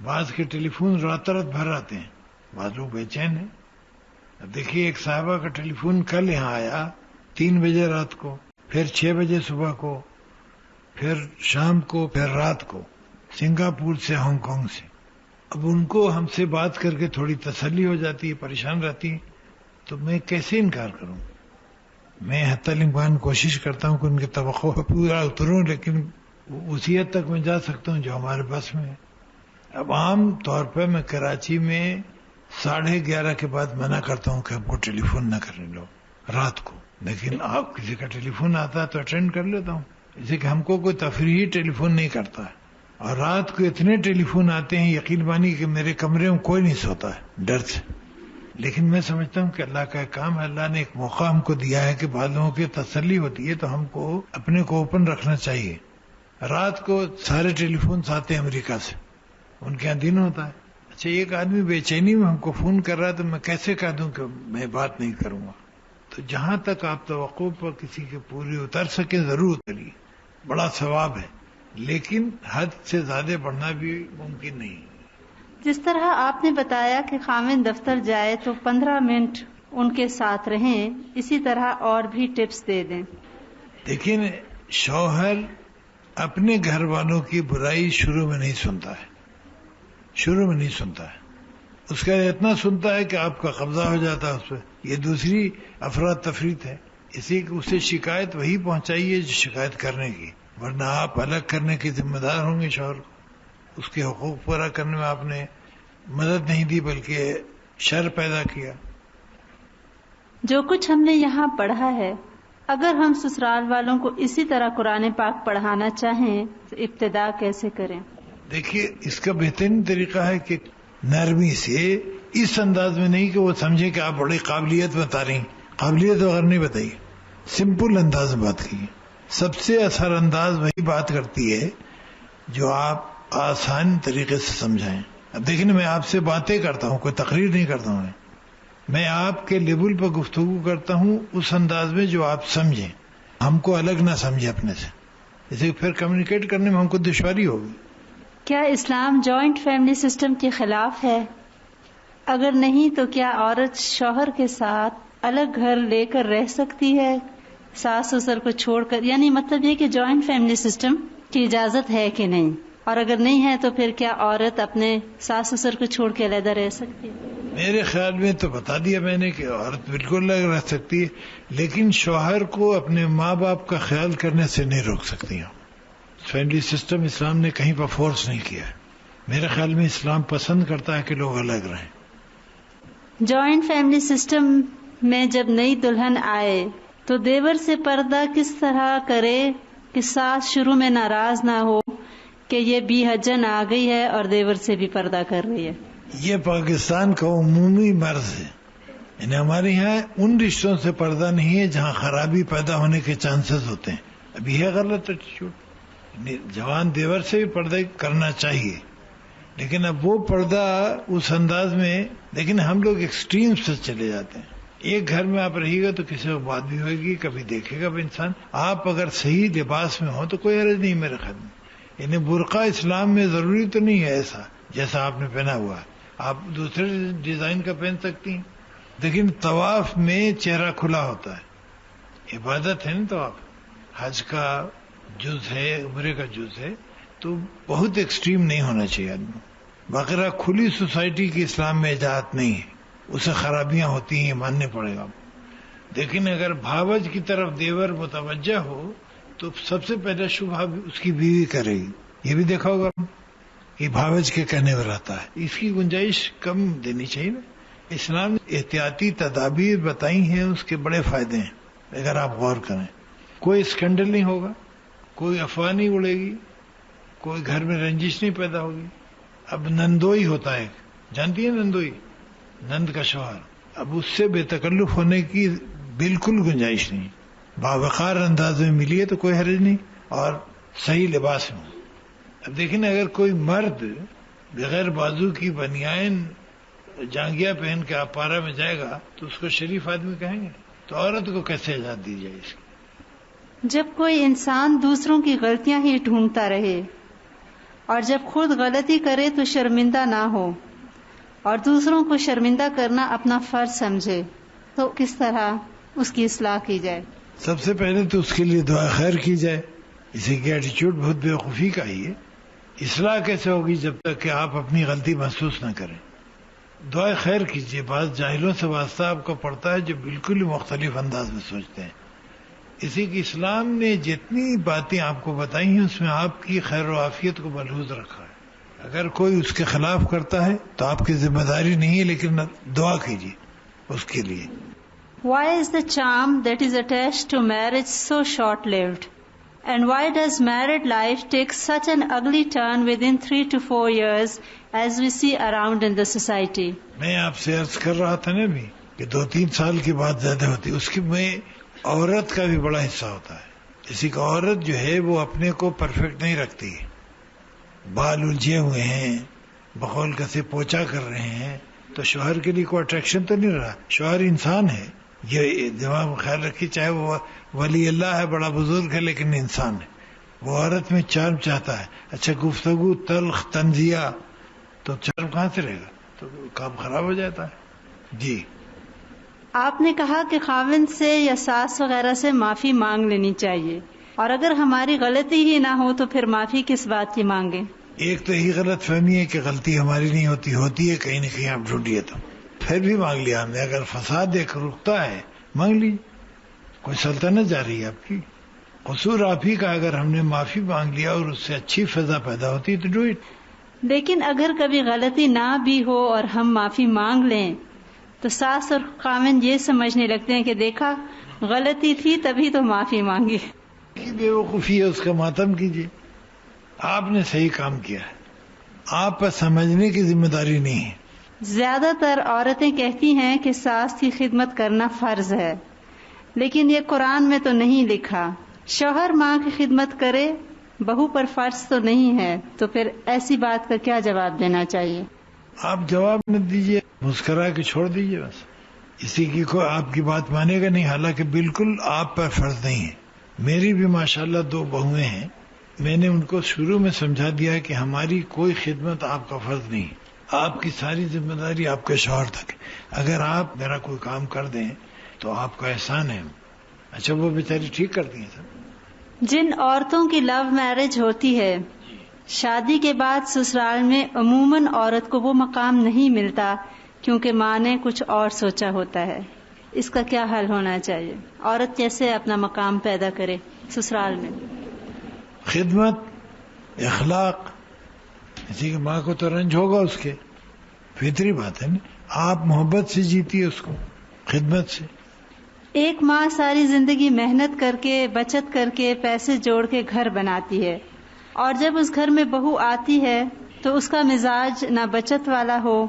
بعض کے ٹیلی فون رات بھر آتے ہیں، بعض لوگ بے چین ہیں. اب دیکھیے، ایک صاحبہ کا ٹیلی فون کل یہاں آیا 3 بجے رات کو، پھر 6 بجے صبح کو، پھر شام کو، پھر رات کو، سنگاپور سے، ہانگ کانگ سے. اب ان کو ہم سے بات کر کے تھوڑی تسلی ہو جاتی ہے، پریشان رہتی ہیں، تو میں کیسے انکار کروں؟ میں حتی الامکان کوشش کرتا ہوں کہ ان کی توقع پورا اتروں، لیکن اسی حد تک میں جا سکتا ہوں جو ہمارے بس میں ہے. اب عام طور پہ میں کراچی میں 11:30 کے بعد منع کرتا ہوں کہ ہم کو ٹیلی فون نہ کرنے لو رات کو، لیکن آپ کسی کا ٹیلی فون آتا ہے تو اٹینڈ کر لیتا ہوں. اسے کہ ہم کو کوئی تفریحی ٹیلی فون نہیں کرتا ہے. اور رات کو اتنے ٹیلی فون آتے ہیں، یقین مانی کہ میرے کمرے میں کوئی نہیں سوتا ہے ڈر سے. لیکن میں سمجھتا ہوں کہ اللہ کا ایک کام ہے، اللہ نے ایک موقع ہم کو دیا ہے کہ بعض لوگوں کی تسلی ہوتی ہے، تو ہم کو اپنے کو اوپن رکھنا چاہیے. رات کو سارے ٹیلی فونز آتے ہیں امریکہ سے، ان کے یہاں دن ہوتا ہے. اچھا، ایک آدمی بے چینی میں ہم کو فون کر رہا ہے تو میں کیسے کہہ دوں کہ میں بات نہیں کروں گا؟ تو جہاں تک آپ توقع پر کسی کے پوری اتر سکیں ضرور اتریے، بڑا ثواب ہے، لیکن حد سے زیادہ بڑھنا بھی ممکن نہیں. جس طرح آپ نے بتایا کہ خاوند دفتر جائے تو 15 منٹ ان کے ساتھ رہیں، اسی طرح اور بھی ٹپس دے دیں. لیکن شوہر اپنے گھر والوں کی برائی شروع میں نہیں سنتا ہے، شروع میں نہیں سنتا ہے. اس کا اتنا سنتا ہے کہ آپ کا قبضہ ہو جاتا ہے اس پہ. یہ دوسری افراتفریت ہے. اسی اسے شکایت وہی پہنچائیے جو شکایت کرنے کی، ورنہ آپ الگ کرنے کے ذمہ دار ہوں گے شوہر کو. اس کے حقوق پورا کرنے میں آپ نے مدد نہیں دی بلکہ شر پیدا کیا. جو کچھ ہم نے یہاں پڑھا ہے، اگر ہم سسرال والوں کو اسی طرح قرآن پاک پڑھانا چاہیں تو ابتدا کیسے کریں؟ دیکھیے، اس کا بہترین طریقہ ہے کہ نرمی سے، اس انداز میں نہیں کہ وہ سمجھے کہ آپ بڑی قابلیت بتا رہی. قابلیت وغیرہ نہیں بتائیے، سمپل انداز میں بات کیجیے. سب سے اثر انداز وہی بات کرتی ہے جو آپ آسان طریقے سے سمجھائیں. اب دیکھیں، میں آپ سے باتیں کرتا ہوں، کوئی تقریر نہیں کرتا ہوں. میں آپ کے لیول پر گفتگو کرتا ہوں اس انداز میں جو آپ سمجھیں، ہم کو الگ نہ سمجھیں اپنے سے، اسے پھر کمیونیکیٹ کرنے میں ہم کو دشواری ہوگی. کیا اسلام جوائنٹ فیملی سسٹم کے خلاف ہے؟ اگر نہیں تو کیا عورت شوہر کے ساتھ الگ گھر لے کر رہ سکتی ہے، ساس سسر کو چھوڑ کر؟ یعنی مطلب یہ کہ جوائنٹ فیملی سسٹم کی اجازت ہے کہ نہیں، اور اگر نہیں ہے تو پھر کیا عورت اپنے ساس سسر کو چھوڑ کے علیحدہ رہ سکتی ہے؟ میرے خیال میں تو بتا دیا میں نے کہ عورت بالکل الگ رہ سکتی ہے، لیکن شوہر کو اپنے ماں باپ کا خیال کرنے سے نہیں روک سکتی. فیملی سسٹم اسلام نے کہیں پر فورس نہیں کیا ہے. میرے خیال میں اسلام پسند کرتا ہے کہ لوگ الگ رہیں. جوائنٹ فیملی سسٹم میں جب نئی دلہن آئے تو دیور سے پردہ کس طرح کرے کہ ساس شروع میں ناراض نہ ہو کہ یہ بی حجن آ گئی ہے اور دیور سے بھی پردہ کر رہی ہے؟ یہ پاکستان کا عمومی مرض ہے. یعنی ہمارے یہاں ان رشتوں سے پردہ نہیں ہے جہاں خرابی پیدا ہونے کے چانسز ہوتے ہیں. اب یہ غلط ایٹیٹیوڈ. جوان دیور سے بھی پردہ کرنا چاہیے، لیکن اب وہ پردہ اس انداز میں، لیکن ہم لوگ ایکسٹریم سے چلے جاتے ہیں. ایک گھر میں آپ رہیے گا تو کسی کو بات بھی ہوئے گی، کبھی دیکھے گا بھی انسان. آپ اگر صحیح لباس میں ہو تو کوئی حرج نہیں میرے خیال میں. یعنی برقع اسلام میں ضروری تو نہیں ہے ایسا جیسا آپ نے پہنا ہوا ہے، آپ دوسرے ڈیزائن کا پہن سکتی ہیں. لیکن طواف میں چہرہ کھلا ہوتا ہے، عبادت ہے نا طواف، حج کا جز ہے، عمرے کا جز ہے، تو بہت ایکسٹریم نہیں ہونا چاہیے آدمی. باقاعدہ کھلی سوسائٹی کی اسلام میں اجازت نہیں ہے، اسے خرابیاں ہوتی ہیں، ماننے پڑے گا. لیکن اگر بھاوج کی طرف دیور متوجہ ہو تو سب سے پہلے شبہ اس کی بیوی کرے گی. یہ بھی دیکھا ہوگا کہ بھاوج کے کہنے میں رہتا ہے، اس کی گنجائش کم دینی چاہیے نا. اسلام نے احتیاطی تدابیر بتائی ہیں، اس کے بڑے فائدے ہیں اگر آپ غور کریں. کوئی اسکینڈل نہیں ہوگا، کوئی افواہ نہیں اڑے گی، کوئی گھر میں رنجش نہیں پیدا ہوگی. اب نندوئی ہوتا ہے، جانتی ہے نندوئی، نند کا شوہر، اب اس سے بے تکلف ہونے کی بالکل گنجائش نہیں. باوقار انداز میں ملی ہے تو کوئی حرج نہیں، اور صحیح لباس میں. اب دیکھیں اگر کوئی مرد بغیر بازو کی بنیان جانگیا پہن کے آپارا میں جائے گا تو اس کو شریف آدمی کہیں گے، تو عورت کو کیسے اجازت دی جائے اس کی؟ جب کوئی انسان دوسروں کی غلطیاں ہی ڈھونڈتا رہے اور جب خود غلطی کرے تو شرمندہ نہ ہو اور دوسروں کو شرمندہ کرنا اپنا فرض سمجھے، تو کس طرح اس کی اصلاح کی جائے؟ سب سے پہلے تو اس کے لیے دعا خیر کی جائے. اسی کی ایٹیچیوڈ بہت بیوقوفی کا ہی ہے. اصلاح کیسے ہوگی جب تک کہ آپ اپنی غلطی محسوس نہ کریں. دعا خیر کیجیے. بعض جاہلوں سے واسطہ آپ کو پڑتا ہے جو بالکل مختلف انداز میں سوچتے ہیں. اسی کی اسلام نے جتنی باتیں آپ کو بتائی ہیں اس میں آپ کی خیر و عافیت کو ملحوظ رکھا ہے. اگر کوئی اس کے خلاف کرتا ہے تو آپ کی ذمہ داری نہیں ہے، لیکن دعا کیجیے اس کے لیے. Why is the charm that is attached to marriage so short-lived? And why does married life take such an ugly turn within 3 to 4 years as we see around in the society? میں آپ سے عرض کر رہا تھا نا بھی کہ 2-3 سال کی بات زیادہ ہوتی، اس کی میں عورت کا بھی بڑا حصہ ہوتا ہے. اسی کا عورت جو ہے وہ اپنے کو پرفیکٹ نہیں رکھتی، بال الجھے ہوئے ہیں، بقول کسے پوچھا کر رہے ہیں، تو شوہر کے لیے کوئی اٹریکشن تو نہیں رہا. شوہر انسان ہے، یہ دماغ میں خیال رکھی، چاہے وہ ولی اللہ ہے، بڑا بزرگ ہے، لیکن انسان ہے. وہ عورت میں چارم چاہتا ہے. اچھا گفتگو تلخ تنزیہ، تو چارم کہاں سے رہے گا؟ تو کام خراب ہو جاتا ہے. جی آپ نے کہا کہ خاوند سے یا ساس وغیرہ سے معافی مانگ لینی چاہیے، اور اگر ہماری غلطی ہی نہ ہو تو پھر معافی کس بات کی مانگیں؟ ایک تو یہی غلط فہمی ہے کہ غلطی ہماری نہیں ہوتی، ہوتی ہے کہیں نہ کہیں آپ ڈھونڈیے تو پھر بھی مانگ لیا ہم نے. اگر فساد ایک رکتا ہے مانگ لی، کوئی سلطنت جا رہی ہے آپ کی. قصور آپ ہی کا، اگر ہم نے معافی مانگ لیا اور اس سے اچھی فضا پیدا ہوتی تو ڈو اٹ. لیکن اگر کبھی غلطی نہ بھی ہو اور ہم معافی مانگ لیں تو ساس اور خاوند یہ سمجھنے لگتے ہیں کہ دیکھا غلطی تھی تبھی تو معافی مانگی. بے وقوفی ہے، اس کا ماتم کیجیے. آپ نے صحیح کام کیا ہے، آپ پر سمجھنے کی ذمہ داری نہیں ہے. زیادہ تر عورتیں کہتی ہیں کہ ساس کی خدمت کرنا فرض ہے، لیکن یہ قرآن میں تو نہیں لکھا. شوہر ماں کی خدمت کرے، بہو پر فرض تو نہیں ہے، تو پھر ایسی بات کا کیا جواب دینا چاہیے؟ آپ جواب نہ دیجیے، مسکرا کے چھوڑ دیجیے بس. اسی کی کوئی آپ کی بات مانے گا نہیں، حالانکہ بالکل آپ پر فرض نہیں ہے. میری بھی ماشاءاللہ 2 بہویں ہیں، میں نے ان کو شروع میں سمجھا دیا کہ ہماری کوئی خدمت آپ کا فرض نہیں، آپ کی ساری ذمہ داری آپ کے شوہر تک. اگر آپ میرا کوئی کام کر دیں تو آپ کا احسان ہے. اچھا وہ بیچاری ٹھیک کرتی ہیں سب. جن عورتوں کی لو میرج ہوتی ہے، شادی کے بعد سسرال میں عموماً عورت کو وہ مقام نہیں ملتا کیونکہ ماں نے کچھ اور سوچا ہوتا ہے. اس کا کیا حل ہونا چاہیے؟ عورت کیسے اپنا مقام پیدا کرے سسرال میں؟ خدمت، اخلاق. اسی کہ ماں کو تو رنج ہوگا اس کے، فطری بات ہے نا. آپ محبت سے جیتی ہے اس کو، خدمت سے. ایک ماں ساری زندگی محنت کر کے، بچت کر کے، پیسے جوڑ کے گھر بناتی ہے، اور جب اس گھر میں بہو آتی ہے تو اس کا مزاج نہ بچت والا ہو،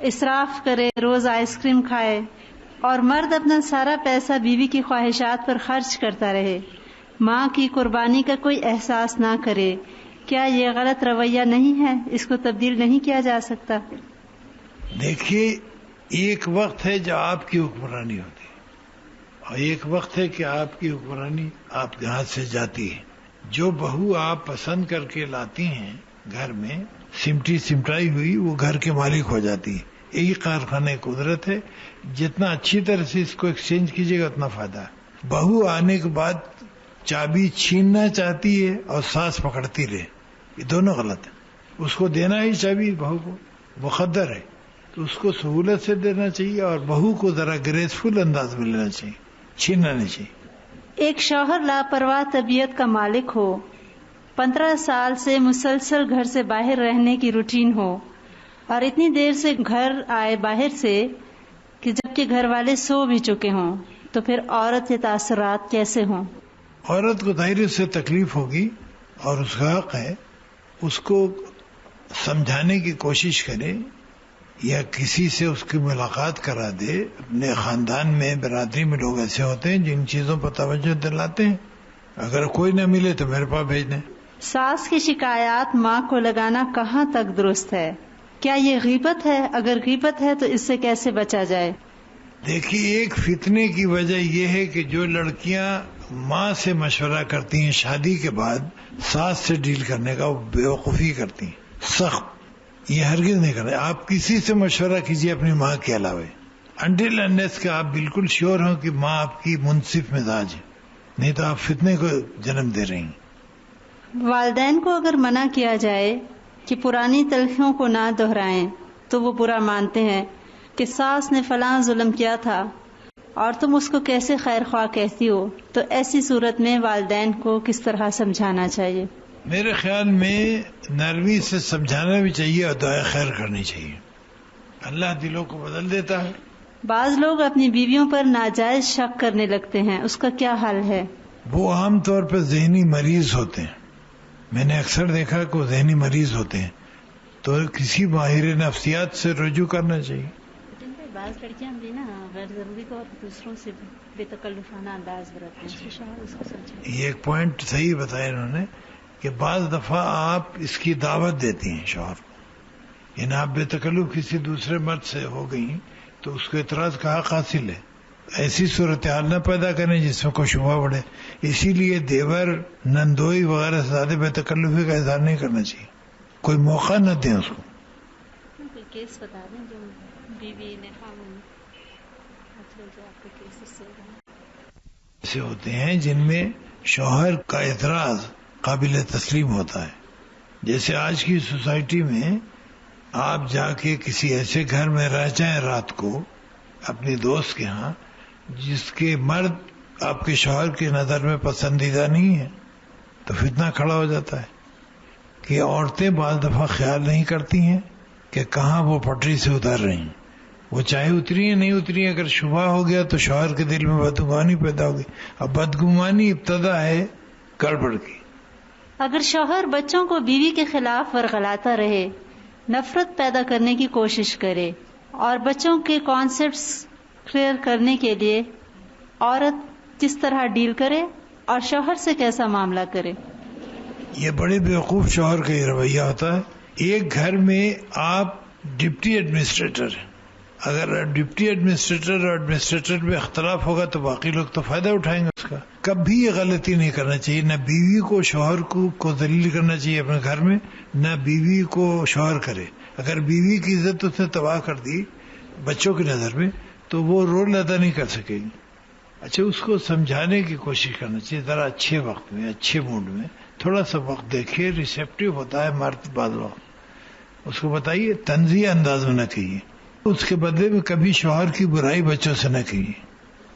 اسراف کرے، روز آئس کریم کھائے، اور مرد اپنا سارا پیسہ بیوی کی خواہشات پر خرچ کرتا رہے. ماں کی قربانی کا کوئی احساس نہ کرے، کیا یہ غلط رویہ نہیں ہے؟ اس کو تبدیل نہیں کیا جا سکتا؟ دیکھیے، ایک وقت ہے جب آپ کی حکمرانی ہوتی ہے اور ایک وقت ہے کہ آپ کی حکمرانی آپ کے ہاتھ سے جاتی ہے. جو بہو آپ پسند کر کے لاتی ہیں گھر میں سمٹی سمٹائی ہوئی، وہ گھر کے مالک ہو جاتی ہے. یہی کارخانہ قدرت ہے. جتنا اچھی طرح سے اس کو ایکسچینج کیجیے گا اتنا فائدہ ہے. بہو آنے کے بعد چابی چھیننا چاہتی ہے اور ساس پکڑتی رہے، یہ دونوں غلط ہے. اس کو دینا ہی چابی بہو کو مقدر ہے، تو اس کو سہولت سے دینا چاہیے اور بہو کو ذرا گریسفل انداز میں لینا چاہیے، چھیننا نہیں چاہیے. ایک شوہر لاپرواہ طبیعت کا مالک ہو، 15 سال سے مسلسل گھر سے باہر رہنے کی روٹین ہو اور اتنی دیر سے گھر آئے باہر سے کہ جبکہ گھر والے سو بھی چکے ہوں، تو پھر عورت کے تاثرات کیسے ہوں؟ عورت کو ظاہر سے تکلیف ہوگی اور اس کا حق ہے، اس کو سمجھانے کی کوشش کرے یا کسی سے اس کی ملاقات کرا دے. اپنے خاندان میں برادری میں لوگ ایسے ہوتے ہیں جن چیزوں پر توجہ دلاتے ہیں. اگر کوئی نہ ملے تو میرے پاس بھیج دیں. ساس کی شکایات ماں کو لگانا کہاں تک درست ہے؟ کیا یہ غیبت ہے؟ اگر غیبت ہے تو اس سے کیسے بچا جائے؟ دیکھیے، ایک فتنے کی وجہ یہ ہے کہ جو لڑکیاں ماں سے مشورہ کرتی ہیں شادی کے بعد ساس سے ڈیل کرنے کا، وہ بیوقوفی کرتی ہیں سخت. یہ ہرگز نہیں کرنا. آپ کسی سے مشورہ کیجیے اپنی ماں کے علاوہ، انٹل انلیس کہ آپ بالکل شیور ہوں کہ ماں آپ کی منصف مزاج ہے، نہیں تو آپ فتنے کو جنم دے رہی ہیں. والدین کو اگر منع کیا جائے کہ پرانی تلخیوں کو نہ دہرائیں تو وہ برا مانتے ہیں کہ ساس نے فلاں ظلم کیا تھا اور تم اس کو کیسے خیر خواہ کہتی ہو. تو ایسی صورت میں والدین کو کس طرح سمجھانا چاہیے؟ میرے خیال میں نرمی سے سمجھانا بھی چاہیے اور دعائے خیر کرنی چاہیے. اللہ دلوں کو بدل دیتا ہے. بعض لوگ اپنی بیویوں پر ناجائز شک کرنے لگتے ہیں، اس کا کیا حل ہے؟ وہ عام طور پر ذہنی مریض ہوتے ہیں. میں نے اکثر دیکھا کہ وہ ذہنی مریض ہوتے ہیں، تو کسی ماہر نفسیات سے رجوع کرنا چاہیے. بعض لڑکیاں بھی نا غیر ضروری طور پر دوسروں سے بے تکلفانہ انداز برتتی ہیں. یہ ایک پوائنٹ صحیح بتایا انہوں نے کہ بعض دفعہ آپ اس کی دعوت دیتی ہیں شوہر کو، یعنی آپ بے تکلف کسی دوسرے مرد سے ہو گئی تو اس کو اعتراض کا حق حاصل ہے. ایسی صورتحال نہ پیدا کریں جس میں کوئی شبہ بڑھے. اسی لیے دیور نندوئی وغیرہ سے زیادہ بے تکلفی کا اظہار نہیں کرنا چاہیے، کوئی موقع نہ دیں اس کو. کوئی کیس بتا دیں جو بیوی نے ایسے ہوتے ہیں جن میں شوہر کا اعتراض قابل تسلیم ہوتا ہے. جیسے آج کی سوسائٹی میں آپ جا کے کسی ایسے گھر میں رہ جائیں رات کو اپنی دوست کے ہاں جس کے مرد آپ کے شوہر کی نظر میں پسندیدہ نہیں ہے، تو فتنہ کھڑا ہو جاتا ہے کہ عورتیں بعض دفعہ خیال نہیں کرتی ہیں کہ کہاں وہ پٹری سے اتر رہی ہیں. وہ چاہے اتری ہیں نہیں اتری ہیں، اگر شبہ ہو گیا تو شوہر کے دل میں بدگمانی پیدا ہوگی. اب بدگمانی ابتدا ہے گڑبڑ کی. اگر شوہر بچوں کو بیوی کے خلاف ورغلاتا رہے، نفرت پیدا کرنے کی کوشش کرے اور بچوں کے کانسیپٹس کلیئر کرنے کے لیے عورت کس طرح ڈیل کرے اور شوہر سے کیسا معاملہ کرے؟ یہ بڑے بیوقوف شوہر کا یہ رویہ ہوتا ہے. ایک گھر میں آپ ڈپٹی ایڈمنسٹریٹر ہیں، اگر ڈپٹی ایڈمنسٹریٹر اور ایڈمنسٹریٹر میں اختلاف ہوگا تو باقی لوگ تو فائدہ اٹھائیں گے اس کا. کبھی یہ غلطی نہیں کرنا چاہیے، نہ بیوی کو شوہر کو ذلیل کرنا چاہیے اپنے گھر میں، نہ بیوی کو شوہر کرے. اگر بیوی کی عزت اس نے تباہ کر دی بچوں کی نظر میں تو وہ رول ادا نہیں کر سکے گی. اچھا، اس کو سمجھانے کی کوشش کرنا چاہیے ذرا اچھے وقت میں، اچھے موڈ میں. تھوڑا سا وقت دیکھیے، ریسیپٹیو ہوتا ہے مرد بعض وقت. اس کو بتائیے، طنزیہ انداز میں نہ کہیے. اس کے بدلے میں کبھی شوہر کی برائی بچوں سے نہ کیجیے،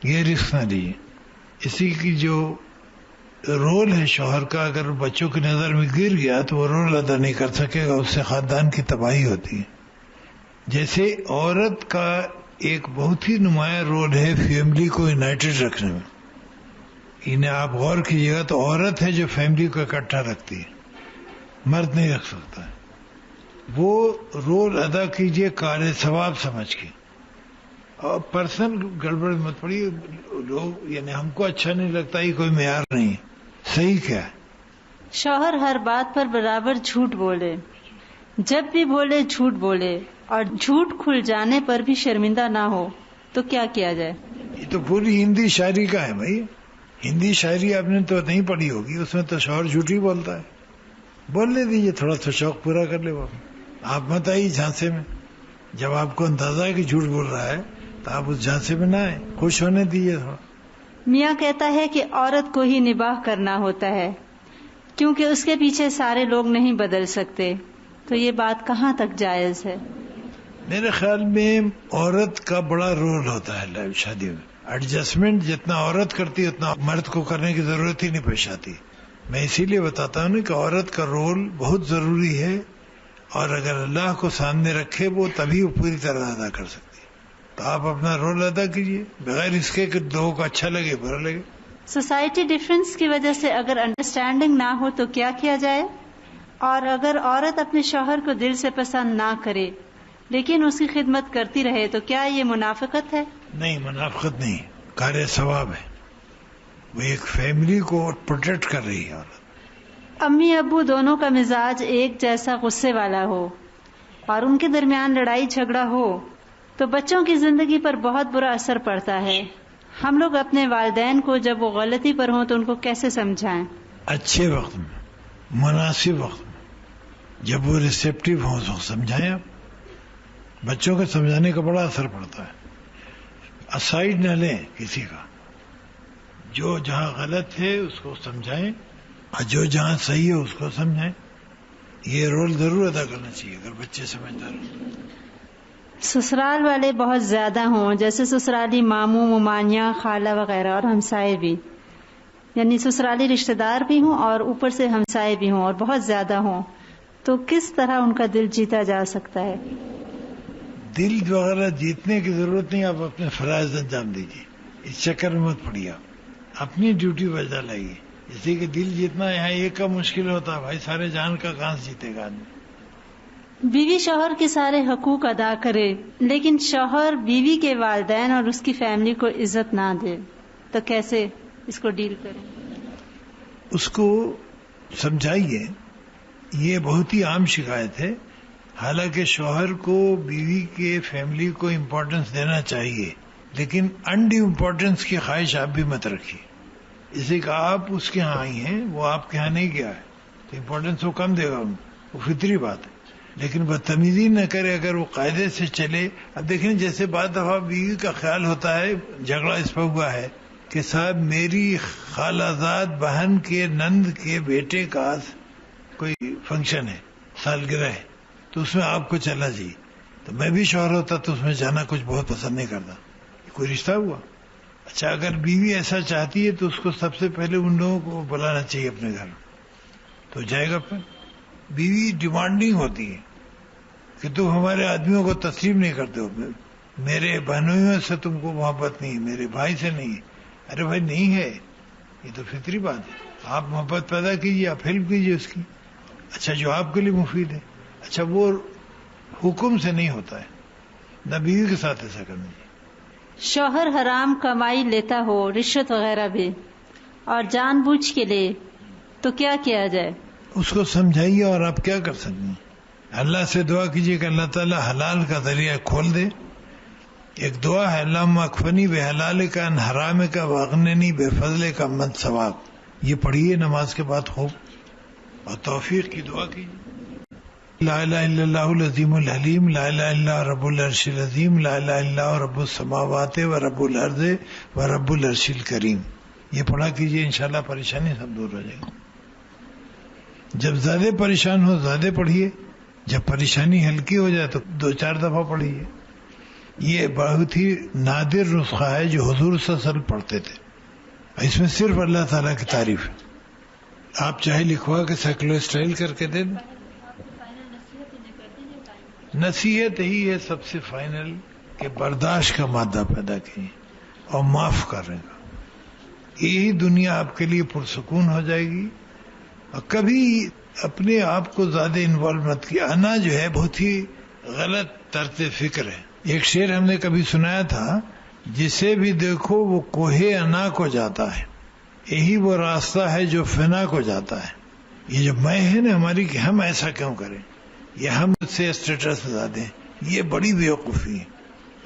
یہ رسک نہ لیجیے. اسی کی جو رول ہے شوہر کا، اگر بچوں کی نظر میں گر گیا تو وہ رول ادا نہیں کر سکے گا، اس سے خاندان کی تباہی ہوتی ہے. جیسے عورت کا ایک بہت ہی نمایاں رول ہے فیملی کو یونائٹڈ رکھنے میں. انہیں آپ غور کیجیے گا تو عورت ہے جو فیملی کو اکٹھا رکھتی ہے، مرد نہیں رکھ سکتا ہے. وہ رول ادا کیجیے کار ثواب سمجھ کے، اور پرسنل گڑبڑ مت پڑیے. لوگ یعنی ہم کو اچھا نہیں لگتا، یہ کوئی معیار نہیں ہے. صحیح کیا ہے؟ شوہر ہر بات پر برابر جھوٹ بولے، جب بھی بولے جھوٹ بولے، اور جھوٹ کھل جانے پر بھی شرمندہ نہ ہو، تو کیا کیا جائے؟ یہ تو پوری ہندی شاعری کا ہے بھائی. ہندی شاعری آپ نے تو نہیں پڑھی ہوگی، اس میں تو شوہر جھوٹ ہی بولتا ہے. بولنے دیجیے، تھوڑا سا شوق پورا کر لے وہ. آپ مت آئیے جھانسے میں. جب آپ کو اندازہ ہے کہ جھوٹ بول رہا ہے تو آپ اس جھانسے میں نہ آئیں، خوش ہونے دیجیے تھوڑا. میاں کہتا ہے کہ عورت کو ہی نباہ کرنا ہوتا ہے کیونکہ اس کے پیچھے سارے لوگ نہیں بدل سکتے، تو یہ بات کہاں تک جائز ہے؟ میرے خیال میں عورت کا بڑا رول ہوتا ہے شادی میں. ایڈجسٹمنٹ جتنا عورت کرتی ہے اتنا مرد کو کرنے کی ضرورت ہی نہیں پیش آتی. میں اسی لیے بتاتا ہوں کہ عورت کا رول بہت ضروری ہے، اور اگر اللہ کو سامنے رکھے وہ تبھی وہ پوری طرح ادا کر سکتی ہے. تو آپ اپنا رول ادا کیجیے بغیر اس کے کہ لوگوں کو اچھا لگے برا لگے. سوسائٹی ڈفرینس کی وجہ سے اگر انڈرسٹینڈنگ نہ ہو تو کیا کیا جائے؟ اور اگر عورت اپنے شوہر کو دل سے پسند نہ کرے لیکن اس کی خدمت کرتی رہے تو کیا یہ منافقت ہے؟ نہیں، منافقت نہیں، کار ثواب ہے. وہ ایک فیملی کو پروٹیکٹ کر رہی ہے عورت. امی ابو دونوں کا مزاج ایک جیسا غصے والا ہو اور ان کے درمیان لڑائی جھگڑا ہو تو بچوں کی زندگی پر بہت برا اثر پڑتا ہے. ہم لوگ اپنے والدین کو جب وہ غلطی پر ہوں تو ان کو کیسے سمجھائیں؟ اچھے وقت میں، مناسب وقت میں، جب وہ ریسیپٹیو ہوں تو سمجھائیں. آپ بچوں کو سمجھانے کا بڑا اثر پڑتا ہے. اسائڈ نہ لیں کسی کا. جو جہاں غلط ہے اس کو سمجھائیں اور جو جہاں صحیح ہے اس کو سمجھائیں. یہ رول ضرور ادا کرنا چاہیے اگر بچے سمجھدار ہوں. سسرال والے بہت زیادہ ہوں، جیسے سسرالی ماموں ممانیاں خالہ وغیرہ، اور ہمسائے بھی، یعنی سسرالی رشتہ دار بھی ہوں اور اوپر سے ہمسائے بھی ہوں اور بہت زیادہ ہوں، تو کس طرح ان کا دل جیتا جا سکتا ہے؟ دل وغیرہ جیتنے کی ضرورت نہیں. آپ اپنے فرائض انجام دیجیے، اس چکر میں مت پڑیے. آپ اپنی ڈیوٹی بجا لائیے. اسی کہ دل جیتنا یہاں ایک کا مشکل ہوتا ہے بھائی، سارے جان کا کہاں سے جیتے گا آدمی. بیوی شوہر کے سارے حقوق ادا کرے لیکن شوہر بیوی کے والدین اور اس کی فیملی کو عزت نہ دے تو کیسے اس کو ڈیل کریں؟ اس کو سمجھائیے. یہ بہت ہی عام شکایت ہے. حالانکہ شوہر کو بیوی کے فیملی کو امپورٹنس دینا چاہیے، لیکن انڈیو امپورٹنس کی خواہش آپ بھی مت رکھیے. اسی کہ آپ اس کے ہاں آئی ہیں، وہ آپ کے ہاں نہیں گیا ہے تو امپورٹنس وہ کم دے گا ان کو، وہ فطری بات ہے. لیکن بدتمیزی نہ کرے. اگر وہ قاعدے سے چلے. اب دیکھیں جیسے بعض دفعہ بیوی کا خیال ہوتا ہے، جھگڑا اس پر ہوا ہے کہ صاحب میری خالہ زاد بہن کے نند کے بیٹے کا کوئی فنکشن ہے، سالگرہ ہے، تو اس میں آپ کو چلنا چاہیے. تو میں بھی شوہر ہوتا تو اس میں جانا کچھ بہت پسند نہیں کرتا. کوئی رشتہ ہوا. اچھا اگر بیوی ایسا چاہتی ہے تو اس کو سب سے پہلے ان لوگوں کو بلانا چاہیے اپنے گھر، تو جائے گا. پھر بیوی ڈیمانڈنگ ہوتی ہے کہ تم ہمارے آدمیوں کو تسلیم نہیں کرتے ہو، میرے بہنوئیوں سے تم کو محبت نہیں ہے، میرے بھائی سے نہیں ہے. ارے بھائی نہیں ہے، یہ تو فطری بات ہے. آپ محبت پیدا کیجیے، آپ ہیلپ کیجیے اس کی. اچھا جو آپ کے لیے مفید ہے. اچھا وہ حکم سے نہیں ہوتا ہے، نہ بیوی کے ساتھ ایسا کرنا چاہیے. شوہر حرام کمائی لیتا ہو، رشوت وغیرہ بھی، اور جان بوجھ کے لے تو کیا کیا جائے؟ اس کو سمجھائیے. اور آپ کیا کر سکتے ہیں؟ اللہ سے دعا کیجیے کہ اللہ تعالیٰ حلال کا ذریعہ کھول دے. ایک دعا ہے، اللہم اکفنی بے حلال کا ان حرام کا واغننی بے فضل کا من ثواب. یہ پڑھیے نماز کے بعد خوب، اور توفیق کی دعا کیجیے. لا الہ الا اللہ العظیم الحلیم، لا الہ الا اللہ رب العرش العظیم، لا الہ الا اللہ رب السماوات و رب الارض و رب العرش الکریم. یہ پڑھا کیجیے، انشاءاللہ پریشانی سب دور ہو جائے گی. جب زیادہ پریشان ہو زیادہ پڑھیے، جب پریشانی ہلکی ہو جائے تو 2-4 دفعہ پڑھیے. یہ بہت ہی نادر نسخہ ہے جو حضور صلی اللہ علیہ وسلم پڑھتے تھے. اس میں صرف اللہ تعالیٰ کی تعریف ہے. آپ چاہے لکھوا کے سیکولر اسٹائل کر کے دے دیں. نصیحت ہی ہے سب سے فائنل کہ برداشت کا مادہ پیدا کیجیے اور معاف کرنے کا. یہی دنیا آپ کے لیے پرسکون ہو جائے گی. اور کبھی اپنے آپ کو زیادہ انوالو مت کیا. انا جو ہے بہت ہی غلط طرز فکر ہے. ایک شعر ہم نے کبھی سنایا تھا، جسے بھی دیکھو وہ کوہ انا کو جاتا ہے. یہی وہ راستہ ہے جو فنا کو جاتا ہے. یہ جو میں ہے نا ہماری کہ ہم ایسا کیوں کریں، یہ ہم سے اسٹیٹس بتا دیں، یہ بڑی بیوقوفی ہے.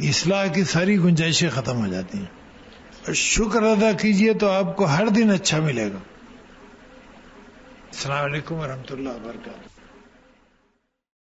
اصلاح کی ساری گنجائشیں ختم ہو جاتی ہیں. اور شکر ادا کیجئے تو آپ کو ہر دن اچھا ملے گا. السلام علیکم ورحمۃ اللہ وبرکاتہ.